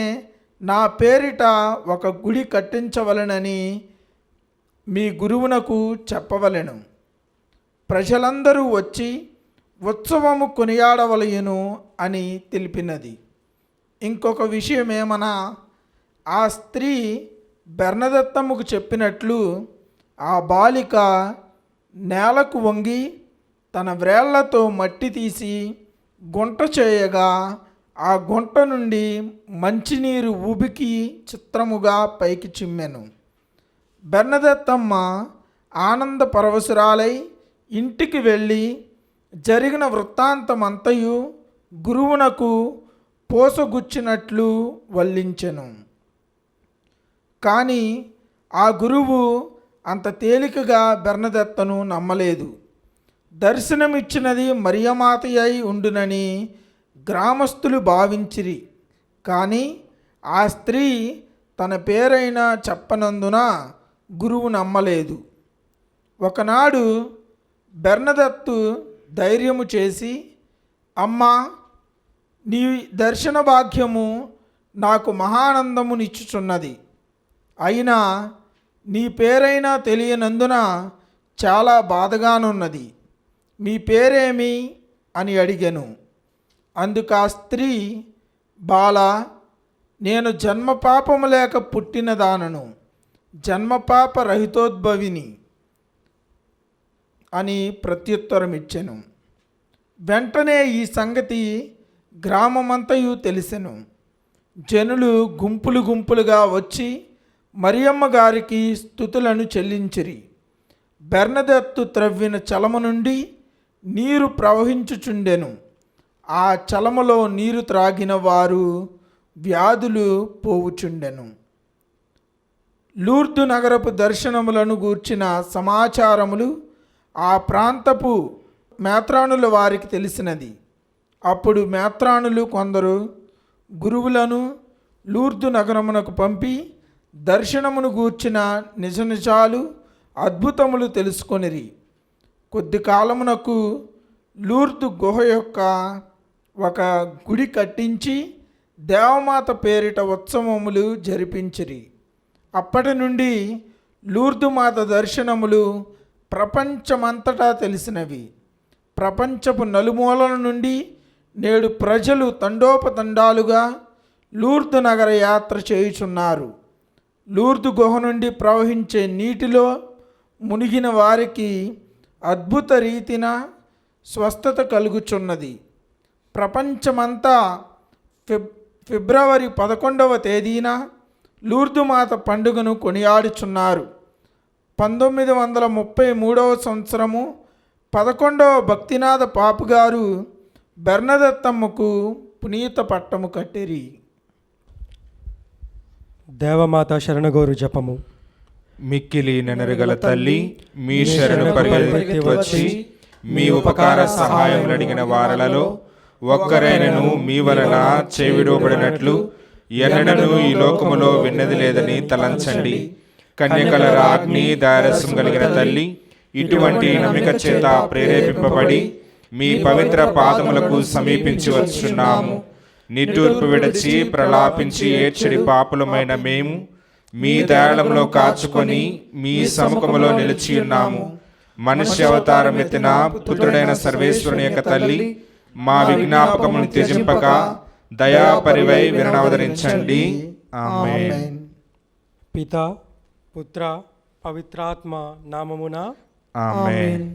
నా పేరిట ఒక గుడి కట్టించవలెనని మీ గురువునకు చెప్పవలెను. ప్రజలందరూ వచ్చి ఉత్సవము కొనియాడవలయును అని తెలిపినది. ఇంకొక విషయమేమనా, ఆ స్త్రీ బెర్నదత్తముకు చెప్పినట్లు ఆ బాలిక నేలకు వంగి తన వ్రేళ్లతో మట్టి తీసి గుంట చేయగా ఆ గుంట నుండి మంచినీరు ఉబికి చిత్రముగా పైకి చిమ్మెను. బెర్నదత్తమ్మ ఆనంద పరవశురాలై ఇంటికి వెళ్ళి జరిగిన వృత్తాంతమంతయు గురువునకు పోసగుచ్చినట్లు వల్లించెను. కానీ ఆ గురువు అంత తేలికగా బెర్నదత్తను నమ్మలేదు. దర్శనమిచ్చినది మరియమాత అయి ఉండునని గ్రామస్తులు భావించిరి. కానీ ఆ స్త్రీ తన పేరైనా చెప్పనందున గురువు నమ్మలేదు. ఒకనాడు బెర్నదత్తు ధైర్యము చేసి, అమ్మా, నీ దర్శన భాగ్యము నాకు మహానందమునిచ్చుచున్నది. అయినా నీ పేరైనా తెలియనందున చాలా బాధగానున్నది. మీ పేరేమి అని అడిగెను. అందుకు ఆ స్త్రీ, బాలా, నేను జన్మపాపము లేక పుట్టినదానను, జన్మపాప రహితోద్భవిని అని ప్రత్యుత్తరం ఇచ్చెను. వెంటనే ఈ సంగతి గ్రామమంతయు తెలిసెను. జనులు గుంపులు గుంపులుగా వచ్చి మరియమ్మ గారికి స్తుతులను చెల్లించిరి. బెర్నదత్తు త్రవ్విన చలము నుండి నీరు ప్రవహించుచుండెను. ఆ చలములో నీరు త్రాగిన వారు వ్యాధులు పోవుచుండెను. లూర్దు నగరపు దర్శనములను గూర్చిన సమాచారములు ఆ ప్రాంతపు మేత్రానుల వారికి తెలిసినది. అప్పుడు మేత్రానులు కొందరు గురువులను లూర్దు నగరమునకు పంపి దర్శనమును గూర్చిన నిజ నిజాలు అద్భుతములు తెలుసుకొనిరి. కొద్ది కాలమునకు లూర్దు గుహ యొక్క ఒక గుడి కట్టించి దేవమాత పేరిట ఉత్సవములు జరిపించిరి. అప్పటి నుండి లూర్దు మాత దర్శనములు ప్రపంచమంతటా తెలిసినవి. ప్రపంచపు నలుమూలల నుండి నేడు ప్రజలు తండోపతండాలుగా లూర్దు నగర యాత్ర చేయుచున్నారు. లూర్దు గుహ నుండి ప్రవహించే నీటిలో మునిగిన వారికి అద్భుత రీతిన స్వస్థత కలుగుచున్నది. ప్రపంచమంతా ఫిబ్రవరి 11వ తేదీన లూర్దు మాత పండుగను కొనియాడుచున్నారు. 1933వ సంవత్సరము 11వ భక్తినాథ పాపుగారు బెర్నదత్తమ్మకు పునీత పట్టము కట్టిరి. దేవమాత శరణగోరు జపము. మిక్కిలి నెనరుగల తల్లి, మీ శరణు పరిగెత్తి వచ్చి మీ ఉపకార సహాయం అడిగిన వారలలో ఒక్కరైనను మీ వలన చేవిడోబడినట్లు ఎన్నడను ఈ లోకములో విన్నది లేదని తలంచండి. కన్యకల రాజ్ఞి దారసం కలిగిన తల్లి, ఇటువంటి నమ్మిక చేత ప్రేరేపింపబడి మీ పవిత్ర పాదములకు సమీపించి వచ్చున్నాము. నిట్టూర్పు విడచి ప్రలాపించి ఏడ్చడి పాపులమైన మేము మీ దయాళంలో కాచుకొని మీ సముఖములో నిలిచి ఉన్నాము. మనుష్య అవతారం ఎత్తిన పుత్రుడైన సర్వేశ్వరుని యొక్క తల్లి, మా విజ్ఞాపకమును త్యజింపక దయా పరివై వినవదరించండి. ఆమేన్. పిత, పుత్ర, పవిత్రాత్మ నామమున ఆమేన్.